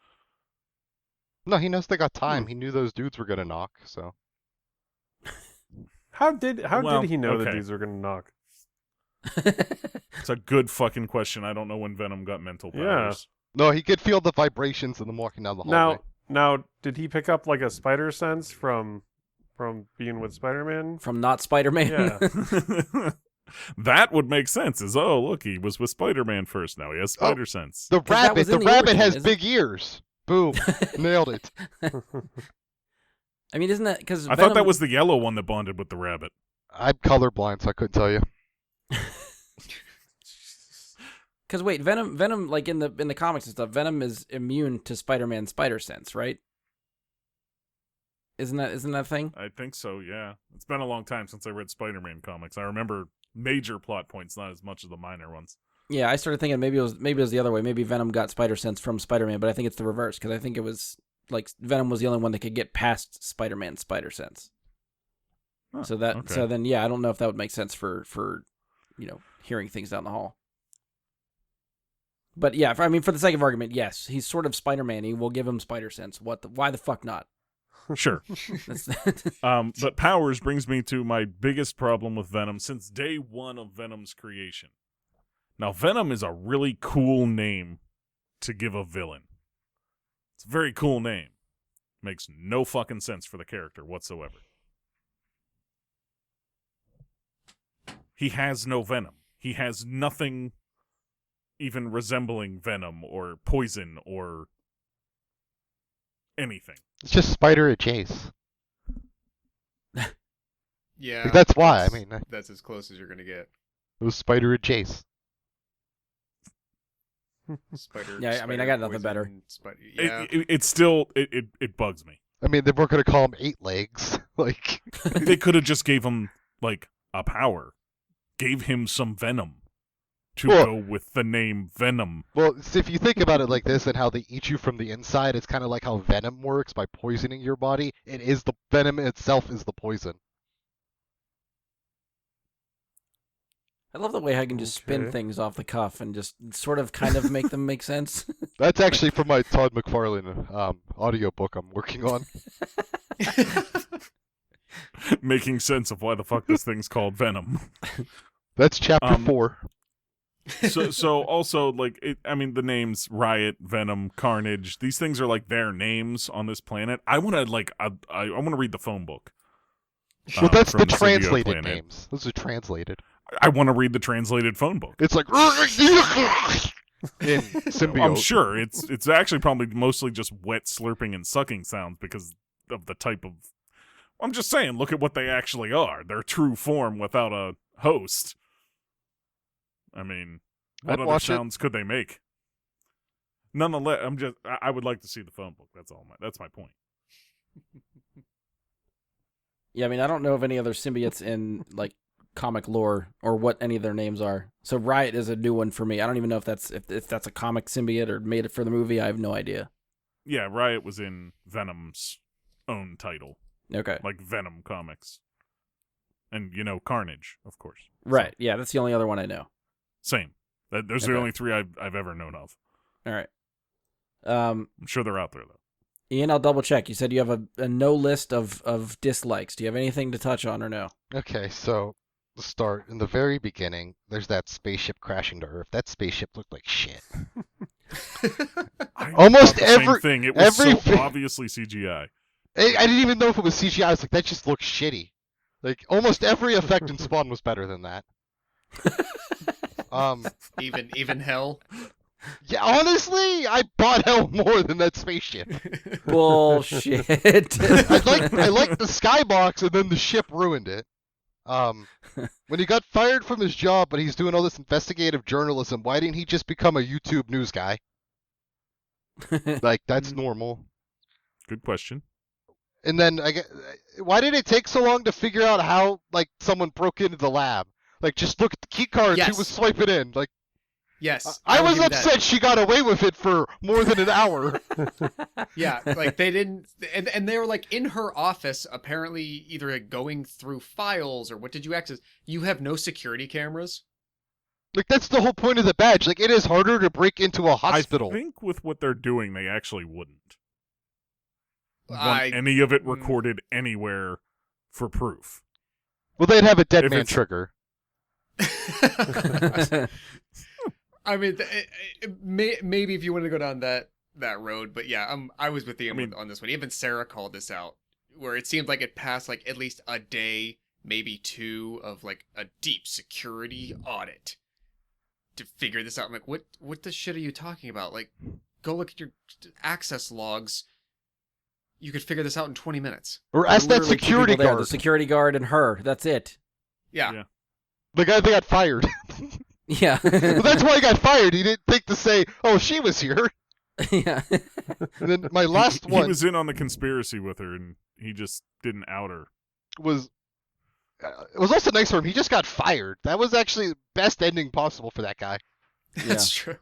No, he knows they got time. He knew those dudes were gonna knock, so.
How did he know that
okay.
these were going to knock?
It's a good fucking question. I don't know when Venom got mental powers.
No, he could feel the vibrations of them walking down the hallway.
Now, did he pick up like a spider sense from being with Spider-Man?
From not Spider-Man?
Yeah.
That would make sense. Look, he was with Spider-Man first. Now he has spider sense.
The
'Cause that was
rabbit
in the origin,
has
isn't
big ears. Boom. Nailed it.
I mean, isn't that because
I thought that was the yellow one that bonded with the rabbit.
I'm colorblind, so I couldn't tell you.
Because wait, Venom, like in the comics and stuff, Venom is immune to Spider-Man's spider sense, right? Isn't that a thing?
I think so, yeah. It's been a long time since I read Spider-Man comics. I remember major plot points, not as much as the minor ones.
Yeah, I started thinking maybe it was the other way. Maybe Venom got spider sense from Spider-Man, but I think it's the reverse because I think it was like Venom was the only one that could get past Spider-Man's spider sense.
Huh,
So then yeah, I don't know if that would make sense for hearing things down the hall. But yeah, for the sake of argument, yes, he's sort of Spider-Man-y. We'll give him spider sense. Why the fuck not?
Sure. But powers brings me to my biggest problem with Venom since day one of Venom's creation. Now, Venom is a really cool name to give a villain. It's a very cool name. Makes no fucking sense for the character whatsoever. He has no venom. He has nothing even resembling venom or poison or anything.
It's just Spider at Jace.
Yeah,
Like, that's why. I mean,
that's as close as you're gonna get.
it was Spider at Jace.
Spider.
Yeah, I mean, I got nothing better.
Yeah.
It's still it bugs me.
I mean, they weren't gonna call him Eight Legs. Like,
They could have just gave him like a power, gave him some venom to
Well-
go with the name Venom.
well, see, if you think about it like this and how they eat you from the inside, it's kind of like how venom works by poisoning your body. It is the venom itself is the poison.
I love the way I can just spin
Okay.
things off the cuff and just sort of kind of make them make sense.
That's actually from my Todd McFarlane audiobook I'm working on.
Making sense of why the fuck this thing's called Venom.
That's chapter 4.
So also like I mean the names Riot, Venom, Carnage, these things are like their names on this planet. I want to like I want to read the phone book.
Well, that's
from
the
symbiote
translated
planet.
names. Those are translated.
I want to read the translated phone book.
It's like in symbiote.
I'm sure it's actually probably mostly just wet slurping and sucking sounds because of the type of. I'm just saying, look at what they actually are. Their true form without a host. I mean, what
I'd
other
watch it.
sounds could they make? Nonetheless, I would like to see the phone book. That's all. That's my point.
Yeah, I mean, I don't know of any other symbiotes in like comic lore or what any of their names are. So Riot is a new one for me. I don't even know if that's a comic symbiote or made it for the movie. I have no idea.
Yeah, Riot was in Venom's own title,
Okay.
like Venom Comics, and Carnage, of course.
Right. Yeah, that's the only other one I know.
Same. Those are the
Okay.
only three I've ever known of.
All right.
I'm sure they're out there though.
Ian, I'll double check. You said you have a no list of dislikes. Do you have anything to touch on or no?
Okay, so the start in the very beginning, there's that spaceship crashing to Earth. That spaceship looked like shit.
I
Almost
thought the same
every-
thing. It was so
every-
obviously CGI.
I didn't even know if it was CGI. I was like, that just looks shitty. Like almost every effect in Spawn was better than that.
even hell.
Yeah, honestly, I bought hell more than that spaceship.
Bullshit.
I like the skybox, and then the ship ruined it. When he got fired from his job, but he's doing all this investigative journalism, why didn't he just become a YouTube news guy? Like that's normal.
Good question.
And then why did it take so long to figure out how like someone broke into the lab? Like just look at the key cards.
Yes.
He was swiping in. Like
Yes,
I
I'll
was
give you that.
upset she got away with it for more than an hour.
Yeah, like they didn't, and they were like in her office, apparently either like, going through files or what did you access? You have no security cameras.
Like that's the whole point of the badge. Like it is harder to break into a hospital.
I think with what they're doing, they actually wouldn't want
I-
any of it recorded anywhere for proof.
Well, they'd have a dead
If
man
it's-
trigger.
I mean, maybe if you want to go down that road, but yeah, I was with Ian on this one. Even Sarah called this out, where it seemed like it passed like at least a day, maybe two, of like a deep security audit to figure this out. I'm like, what the shit are you talking about? Like, go look at your access logs. You could figure this out in 20 minutes.
Or ask that
Literally two
security
people there,
guard.
the security guard and her. That's it.
Yeah.
Yeah.
The guy that got fired.
Yeah.
Well, that's why he got fired. He didn't think to say, "Oh, she was here."
Yeah.
And then my last
He
one
was in on the conspiracy with her, and he just didn't out her.
was. It was also nice for him. He just got fired. That was actually the best ending possible for that guy.
That's true.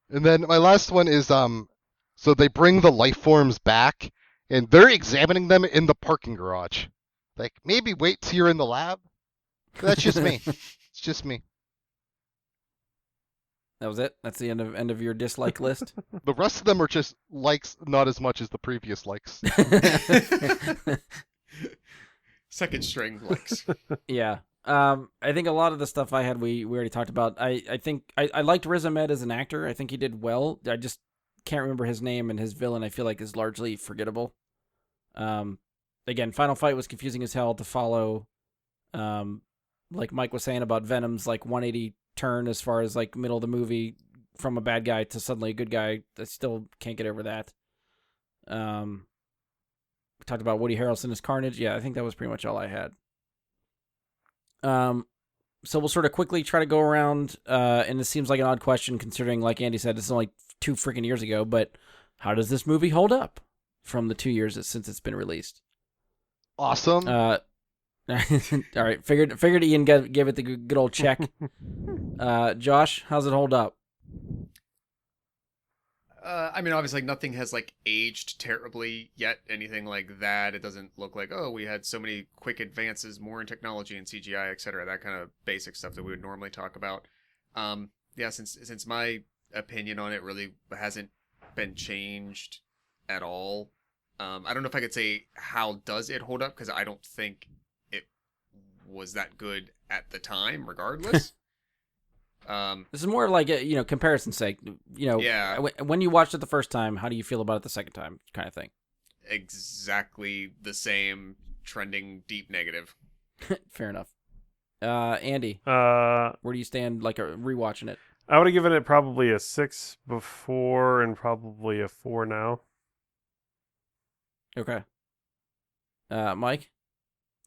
And then my last one is so they bring the life forms back, and they're examining them in the parking garage. Like maybe wait till you're in the lab. That's just me. It's just me.
That was it. That's the end of your dislike list.
The rest of them are just likes, not as much as the previous likes.
Second string likes.
Yeah. I think a lot of the stuff I had we already talked about. I think I liked Riz Ahmed as an actor. I think he did well. I just can't remember his name, and his villain I feel like is largely forgettable. Again, Final Fight was confusing as hell to follow. Like Mike was saying about Venom's like 180 turn as far as like middle of the movie from a bad guy to suddenly a good guy. I still can't get over that. We talked about Woody Harrelson as Carnage. Yeah, I think that was pretty much all I had. So we'll sort of quickly try to go around, and this seems like an odd question considering, like Andy said, this is only 2 freaking years ago, but how does this movie hold up from the 2 years since it's been released?
Awesome.
All right, figured Ian gave it the good old check. Josh, how's it hold up?
I mean, obviously, nothing has like aged terribly yet. Anything like that, it doesn't look like, oh, we had so many quick advances, more in technology and CGI, etc. That kind of basic stuff that we would normally talk about. Yeah, since my opinion on it really hasn't been changed at all. I don't know if I could say how does it hold up, because I don't think it was that good at the time, regardless.
This is more of like a, comparison's sake.
Yeah.
When you watched it the first time, how do you feel about it the second time, kind of thing?
Exactly the same, trending deep negative.
Fair enough. Andy,
Uh,
where do you stand, like rewatching it?
I would have given it probably a 6 before and probably a 4 now.
Okay. Mike?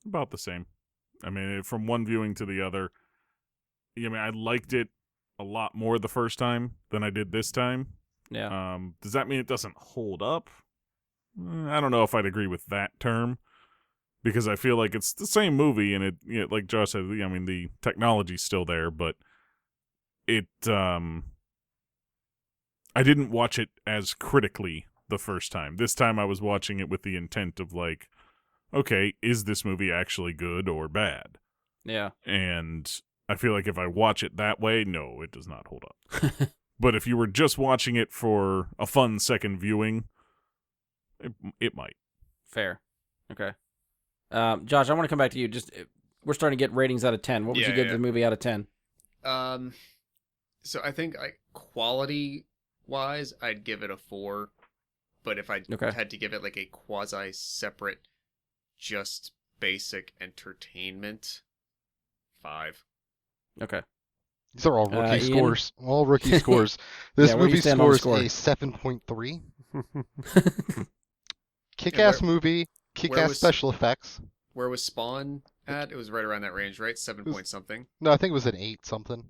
About the same. I mean, from one viewing to the other, I mean, I liked it a lot more the first time than I did this time.
Yeah.
Does that mean it doesn't hold up? I don't know if I'd agree with that term, because I feel like it's the same movie, and it, like Josh said, I mean, the technology's still there, but it, I didn't watch it as critically the first time. This time I was watching it with the intent of like, okay, is this movie actually good or bad?
Yeah.
And I feel like if I watch it that way, no, it does not hold up. But if you were just watching it for a fun second viewing, it might.
Fair. Okay. Josh, I want to come back to you. We're starting to get ratings out of 10. What would you give the movie out of 10?
So I think quality-wise, I'd give it a 4. But if I had to give it like a quasi-separate, just basic entertainment, 5.
Okay.
These are all rookie
Ian?
scores. All rookie scores. This
where do you
movie
stand on the
scores
score?
a 7.3. Kick-ass movie, kick-ass special effects.
Where was Spawn at? It was right around that range, right? 7 point something.
No, I think it was an 8 something.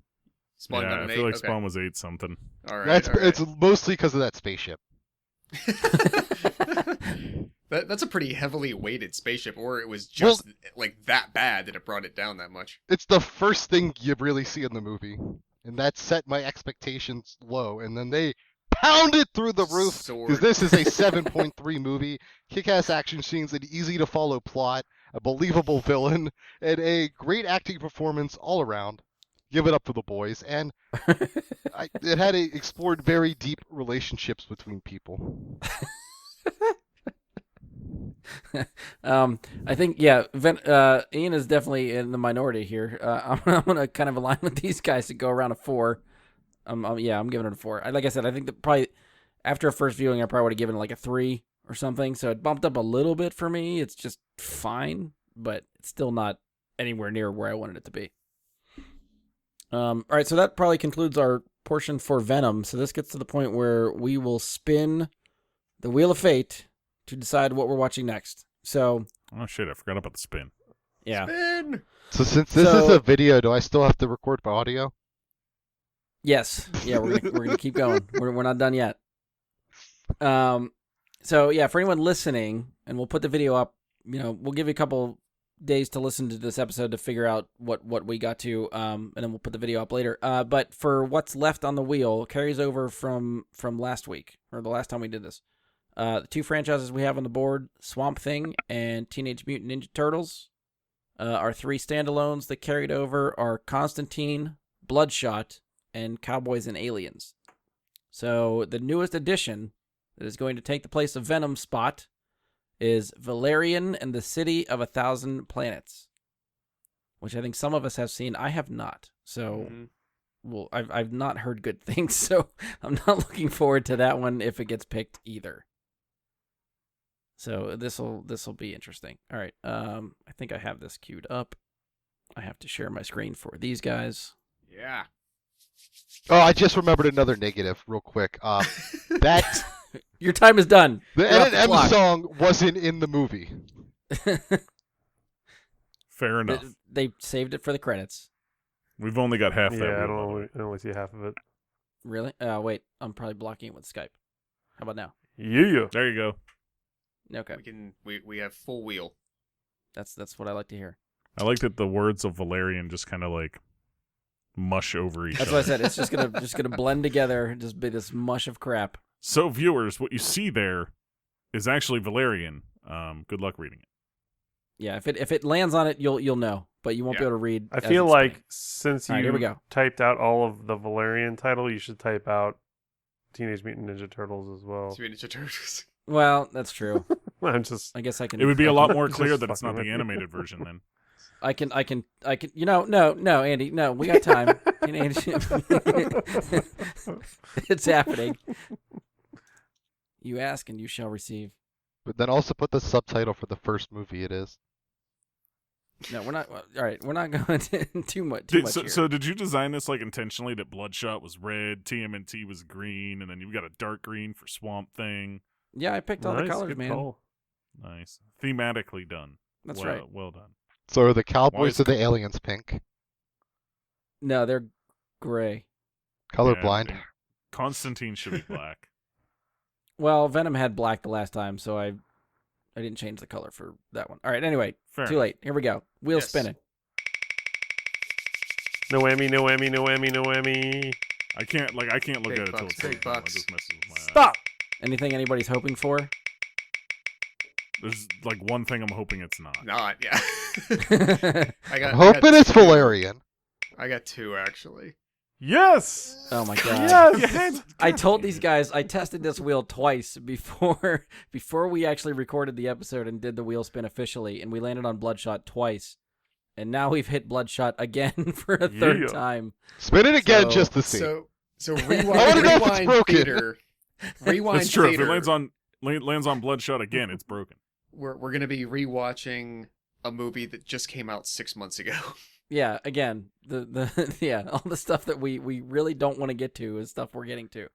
Spawn got
I
an
feel
8?
like Spawn was 8 something.
All right.
It's mostly because of that spaceship.
That's a pretty heavily weighted spaceship, or it was just like that bad that it brought it down that much.
It's the first thing you really see in the movie, and that set my expectations low, and then they pounded through the roof, because this is a 7.3 movie. Kick-ass action scenes, an easy-to-follow plot, a believable villain, and a great acting performance all around. Give it up for the boys. And it had explored very deep relationships between people.
I think, Ian is definitely in the minority here. I'm going to kind of align with these guys to go around a 4. I'm giving it a 4. Like I said, I think that probably after a first viewing, I probably would have given it like a 3 or something. So it bumped up a little bit for me. It's just fine, but it's still not anywhere near where I wanted it to be. All right, so that probably concludes our portion for Venom. So this gets to the point where we will spin the Wheel of Fate to decide what we're watching next. So,
oh shit, I forgot about the spin.
Yeah.
Spin!
So since this is a video, do I still have to record by audio?
Yes. Yeah, we're gonna keep going. We're not done yet. So yeah, for anyone listening, and we'll put the video up. We'll give you a couple days to listen to this episode to figure out what we got to, and then we'll put the video up later. But for what's left on the wheel, carries over from last week, or the last time we did this. The 2 franchises we have on the board, Swamp Thing and Teenage Mutant Ninja Turtles. Our 3 standalones that carried over are Constantine, Bloodshot, and Cowboys and Aliens. So the newest addition that is going to take the place of Venom's spot is Valerian and the City of 1,000 Planets. which I think some of us have seen. I have not. So,
Mhm.
well, I've not heard good things, so I'm not looking forward to that one if it gets picked either. So this'll be interesting. All right. I think I have this queued up. I have to share my screen for these guys.
Yeah.
Oh, I just remembered another negative real quick. That
Your time is done.
the
You're off the
N&M
clock.
song wasn't in the movie.
Fair enough.
They saved it for the credits.
We've only got half that.
Yeah,
wheel,
I only see half of it.
Really? Wait, I'm probably blocking it with Skype. How about now?
Yeah.
There you go.
Okay,
We have full wheel.
that's what I like to hear.
I like that the words of Valerian just kind of like mush over each
That's
other.
what I said. It's just gonna blend together, just be this mush of crap.
So, viewers, what you see there is actually Valerian. Good luck reading it.
Yeah, if it lands on it, you'll know, but you won't be
Yeah.
able to read.
I
as
feel
it's
like
spinning.
since
All right, here we
you
go.
typed out all of the Valerian title, you should type out Teenage Mutant Ninja Turtles as well.
Teenage Ninja Turtles.
Well, that's true.
I'm just
I guess I can.
It would be a lot more
Just
clear that it's
fucking
not the
with you.
animated version then.
I can. You know, no, Andy, no. We got time. It's happening. You ask and you shall receive.
But then also put the subtitle for the first movie it is.
No, we're not. All right, we're not going to too much.
So did you design this like intentionally that Bloodshot was red, TMNT was green, and then you've got a dark green for Swamp Thing?
Yeah, I picked all the
Nice,
colors,
good
man.
call.
Nice. Thematically done.
That's
well,
right.
Well done.
So are the cowboys
Why
or the aliens pink?
No, they're gray.
Colorblind.
Yeah, Constantine should be black.
Well, Venom had black the last time, so I didn't change the color for that one. All right, anyway,
Fair
too
enough.
late. Here we go. Wheel
Yes.
spinning.
No Emmy, no Emmy, no Emmy, no Emmy.
I can't look
Big
at it till
bucks,
it's
big
done. It
bucks.
just messes with my eyes.
Stop!
Anything anybody's hoping for?
There's like one thing I'm hoping it's not.
Not, yeah. I got.
I'm hoping it's
two.
Valerian.
I got two actually.
Yes!
Oh my god.
Yes!
I told these guys I tested this wheel twice before we actually recorded the episode and did the wheel spin officially, and we landed on Bloodshot twice. And now we've hit Bloodshot again for a third
Yeah.
time.
Spin it again
So-
just to see.
So
I
rewind,
wanna know if it's
rewind
broken.
theater. Rewind
That's true.
theater.
If it lands on Bloodshot again, it's broken.
We're gonna be rewatching a movie that just came out 6 months ago.
Yeah, again, the yeah, all the stuff that we really don't want to get to is stuff we're getting to.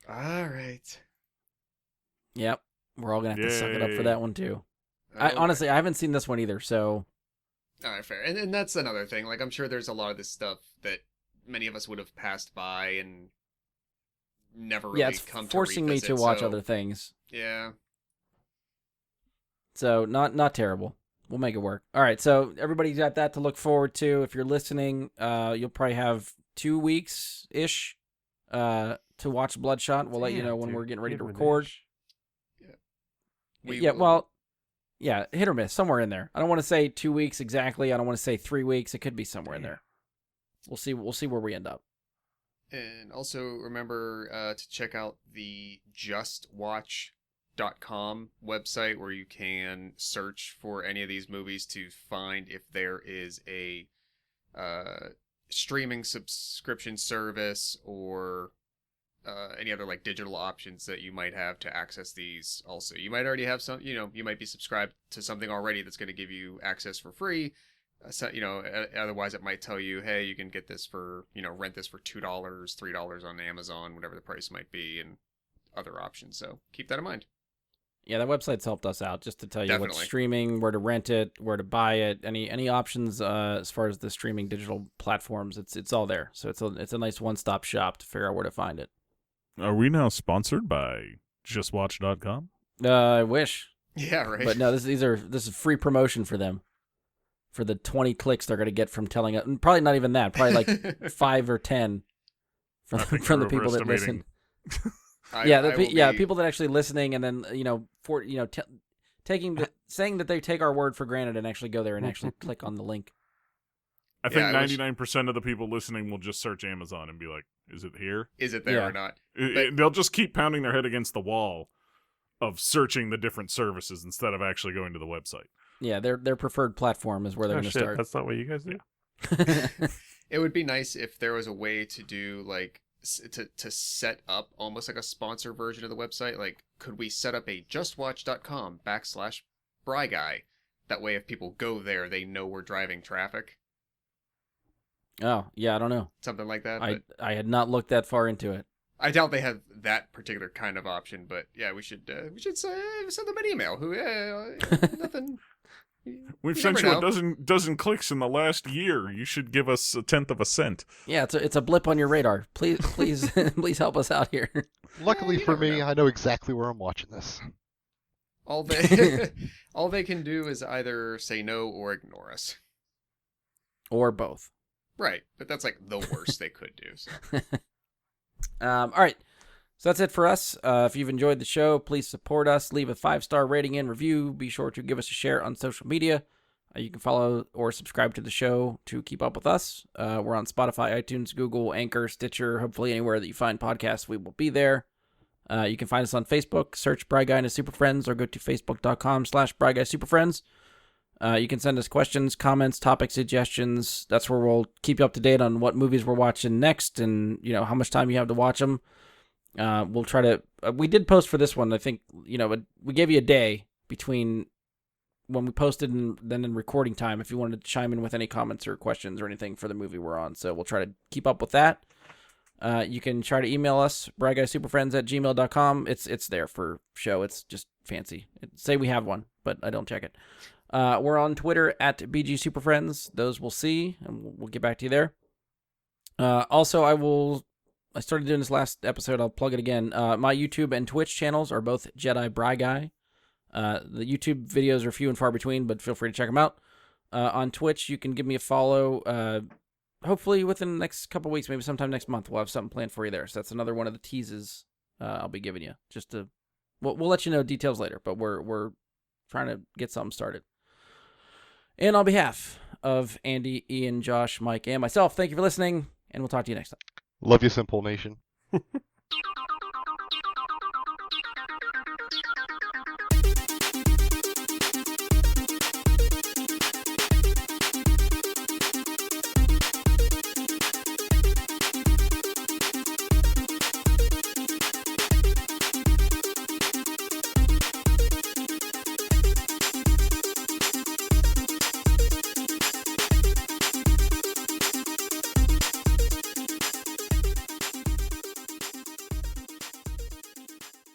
All right.
Yep. We're all gonna have to suck it up for
Yay.
that one too.
Okay.
Honestly, I haven't seen this one either, so
All right, fair. And that's another thing. Like, I'm sure there's a lot of this stuff that many of us would have passed by and never really
yeah, it's
come
forcing
to
me
revisit,
to watch
so,
other things.
Yeah.
So not terrible. We'll make it work. All right, so everybody's got that to look forward to. If you're listening, you'll probably have 2 weeks ish to watch Bloodshot. We'll let you
Damn,
know when
dude.
we're getting ready to
Damn it,
record.
Ash.
We
Yeah,
will-
well, yeah, hit or miss, somewhere in there. I don't want to say 2 weeks exactly. I don't want to say 3 weeks. It could be somewhere in there. We'll see. We'll see where we end up.
And also remember to check out the justwatch.com website where you can search for any of these movies to find if there is a streaming subscription service or any other like digital options that you might have to access these. Also, you might already have some, you might be subscribed to something already that's going to give you access for free. So, otherwise it might tell you, hey, you can get this for, rent this for $2, $3 on Amazon, whatever the price might be, and other options. So keep that in mind.
Yeah, that website's helped us out just to tell you what's
Definitely.
streaming, where to rent it, where to buy it, any options as far as the streaming digital platforms. It's all there. So it's a nice one-stop shop to figure out where to find it.
Are we now sponsored by JustWatch.com?
I wish,
Yeah, right.
but no. This is free promotion for them, for the 20 clicks they're gonna get from telling it. Probably not even that. Probably like 5 or 10
I
from
think
from the
you're
people that listen.
I will be-
People that actually listening, and then saying that they take our word for granted and actually go there and actually click on the link.
I think
I wish-
99% of the people listening will just search Amazon and be like, is it here?
Is it there
Yeah.
or not?
They'll just keep pounding their head against the wall of searching the different services instead of actually going to the website.
Yeah, their preferred platform is where they're
Oh
going to
shit,
start.
that's not what you guys do.
It would be nice if there was a way to do like to set up almost like a sponsor version of the website. Like, could we set up a justwatch.com/Bryguy? That way, if people go there, they know we're driving traffic.
Oh, yeah, I don't know.
Something like that.
I had not looked that far into it.
I doubt they have that particular kind of option, but yeah, we should send them an email. Nothing.
We've
You
sent
never
you
know.
a dozen clicks in the last year. You should give us 1/10 of a cent.
Yeah, it's a blip on your radar. Please, please help us out here.
Luckily
you
for
never
me,
know.
I know exactly where I'm watching this.
All they can do is either say no or ignore us.
Or both.
Right, but that's like the worst they could do. So.
All right. So that's it for us. If you've enjoyed the show, please support us. Leave a 5-star rating and review. Be sure to give us a share on social media. You can follow or subscribe to the show to keep up with us. We're on Spotify, iTunes, Google, Anchor, Stitcher. Hopefully anywhere that you find podcasts, we will be there. You can find us on Facebook. Search Bry Guy and his Super Friends or go to facebook.com/BryGuySuperFriends. You can send us questions, comments, topic suggestions. That's where we'll keep you up to date on what movies we're watching next and, how much time you have to watch them. We'll try to... we did post for this one. I think, we gave you a day between when we posted and then in recording time if you wanted to chime in with any comments or questions or anything for the movie we're on. So we'll try to keep up with that. You can try to email us, bryguysuperfriends@gmail.com. It's there for show. It's just fancy. Say we have one, but I don't check it. We're on Twitter @BGSuperFriends. Those we'll see, and we'll get back to you there. Also, I started doing this last episode. I'll plug it again. My YouTube and Twitch channels are both Jedi Bry Guy. The YouTube videos are few and far between, but feel free to check them out. On Twitch, you can give me a follow. Hopefully within the next couple weeks, maybe sometime next month, we'll have something planned for you there. So that's another one of the teases I'll be giving you. We'll let you know details later, but we're trying to get something started. And on behalf of Andy, Ian, Josh, Mike, and myself, thank you for listening, and we'll talk to you next time.
Love you, Simple Nation.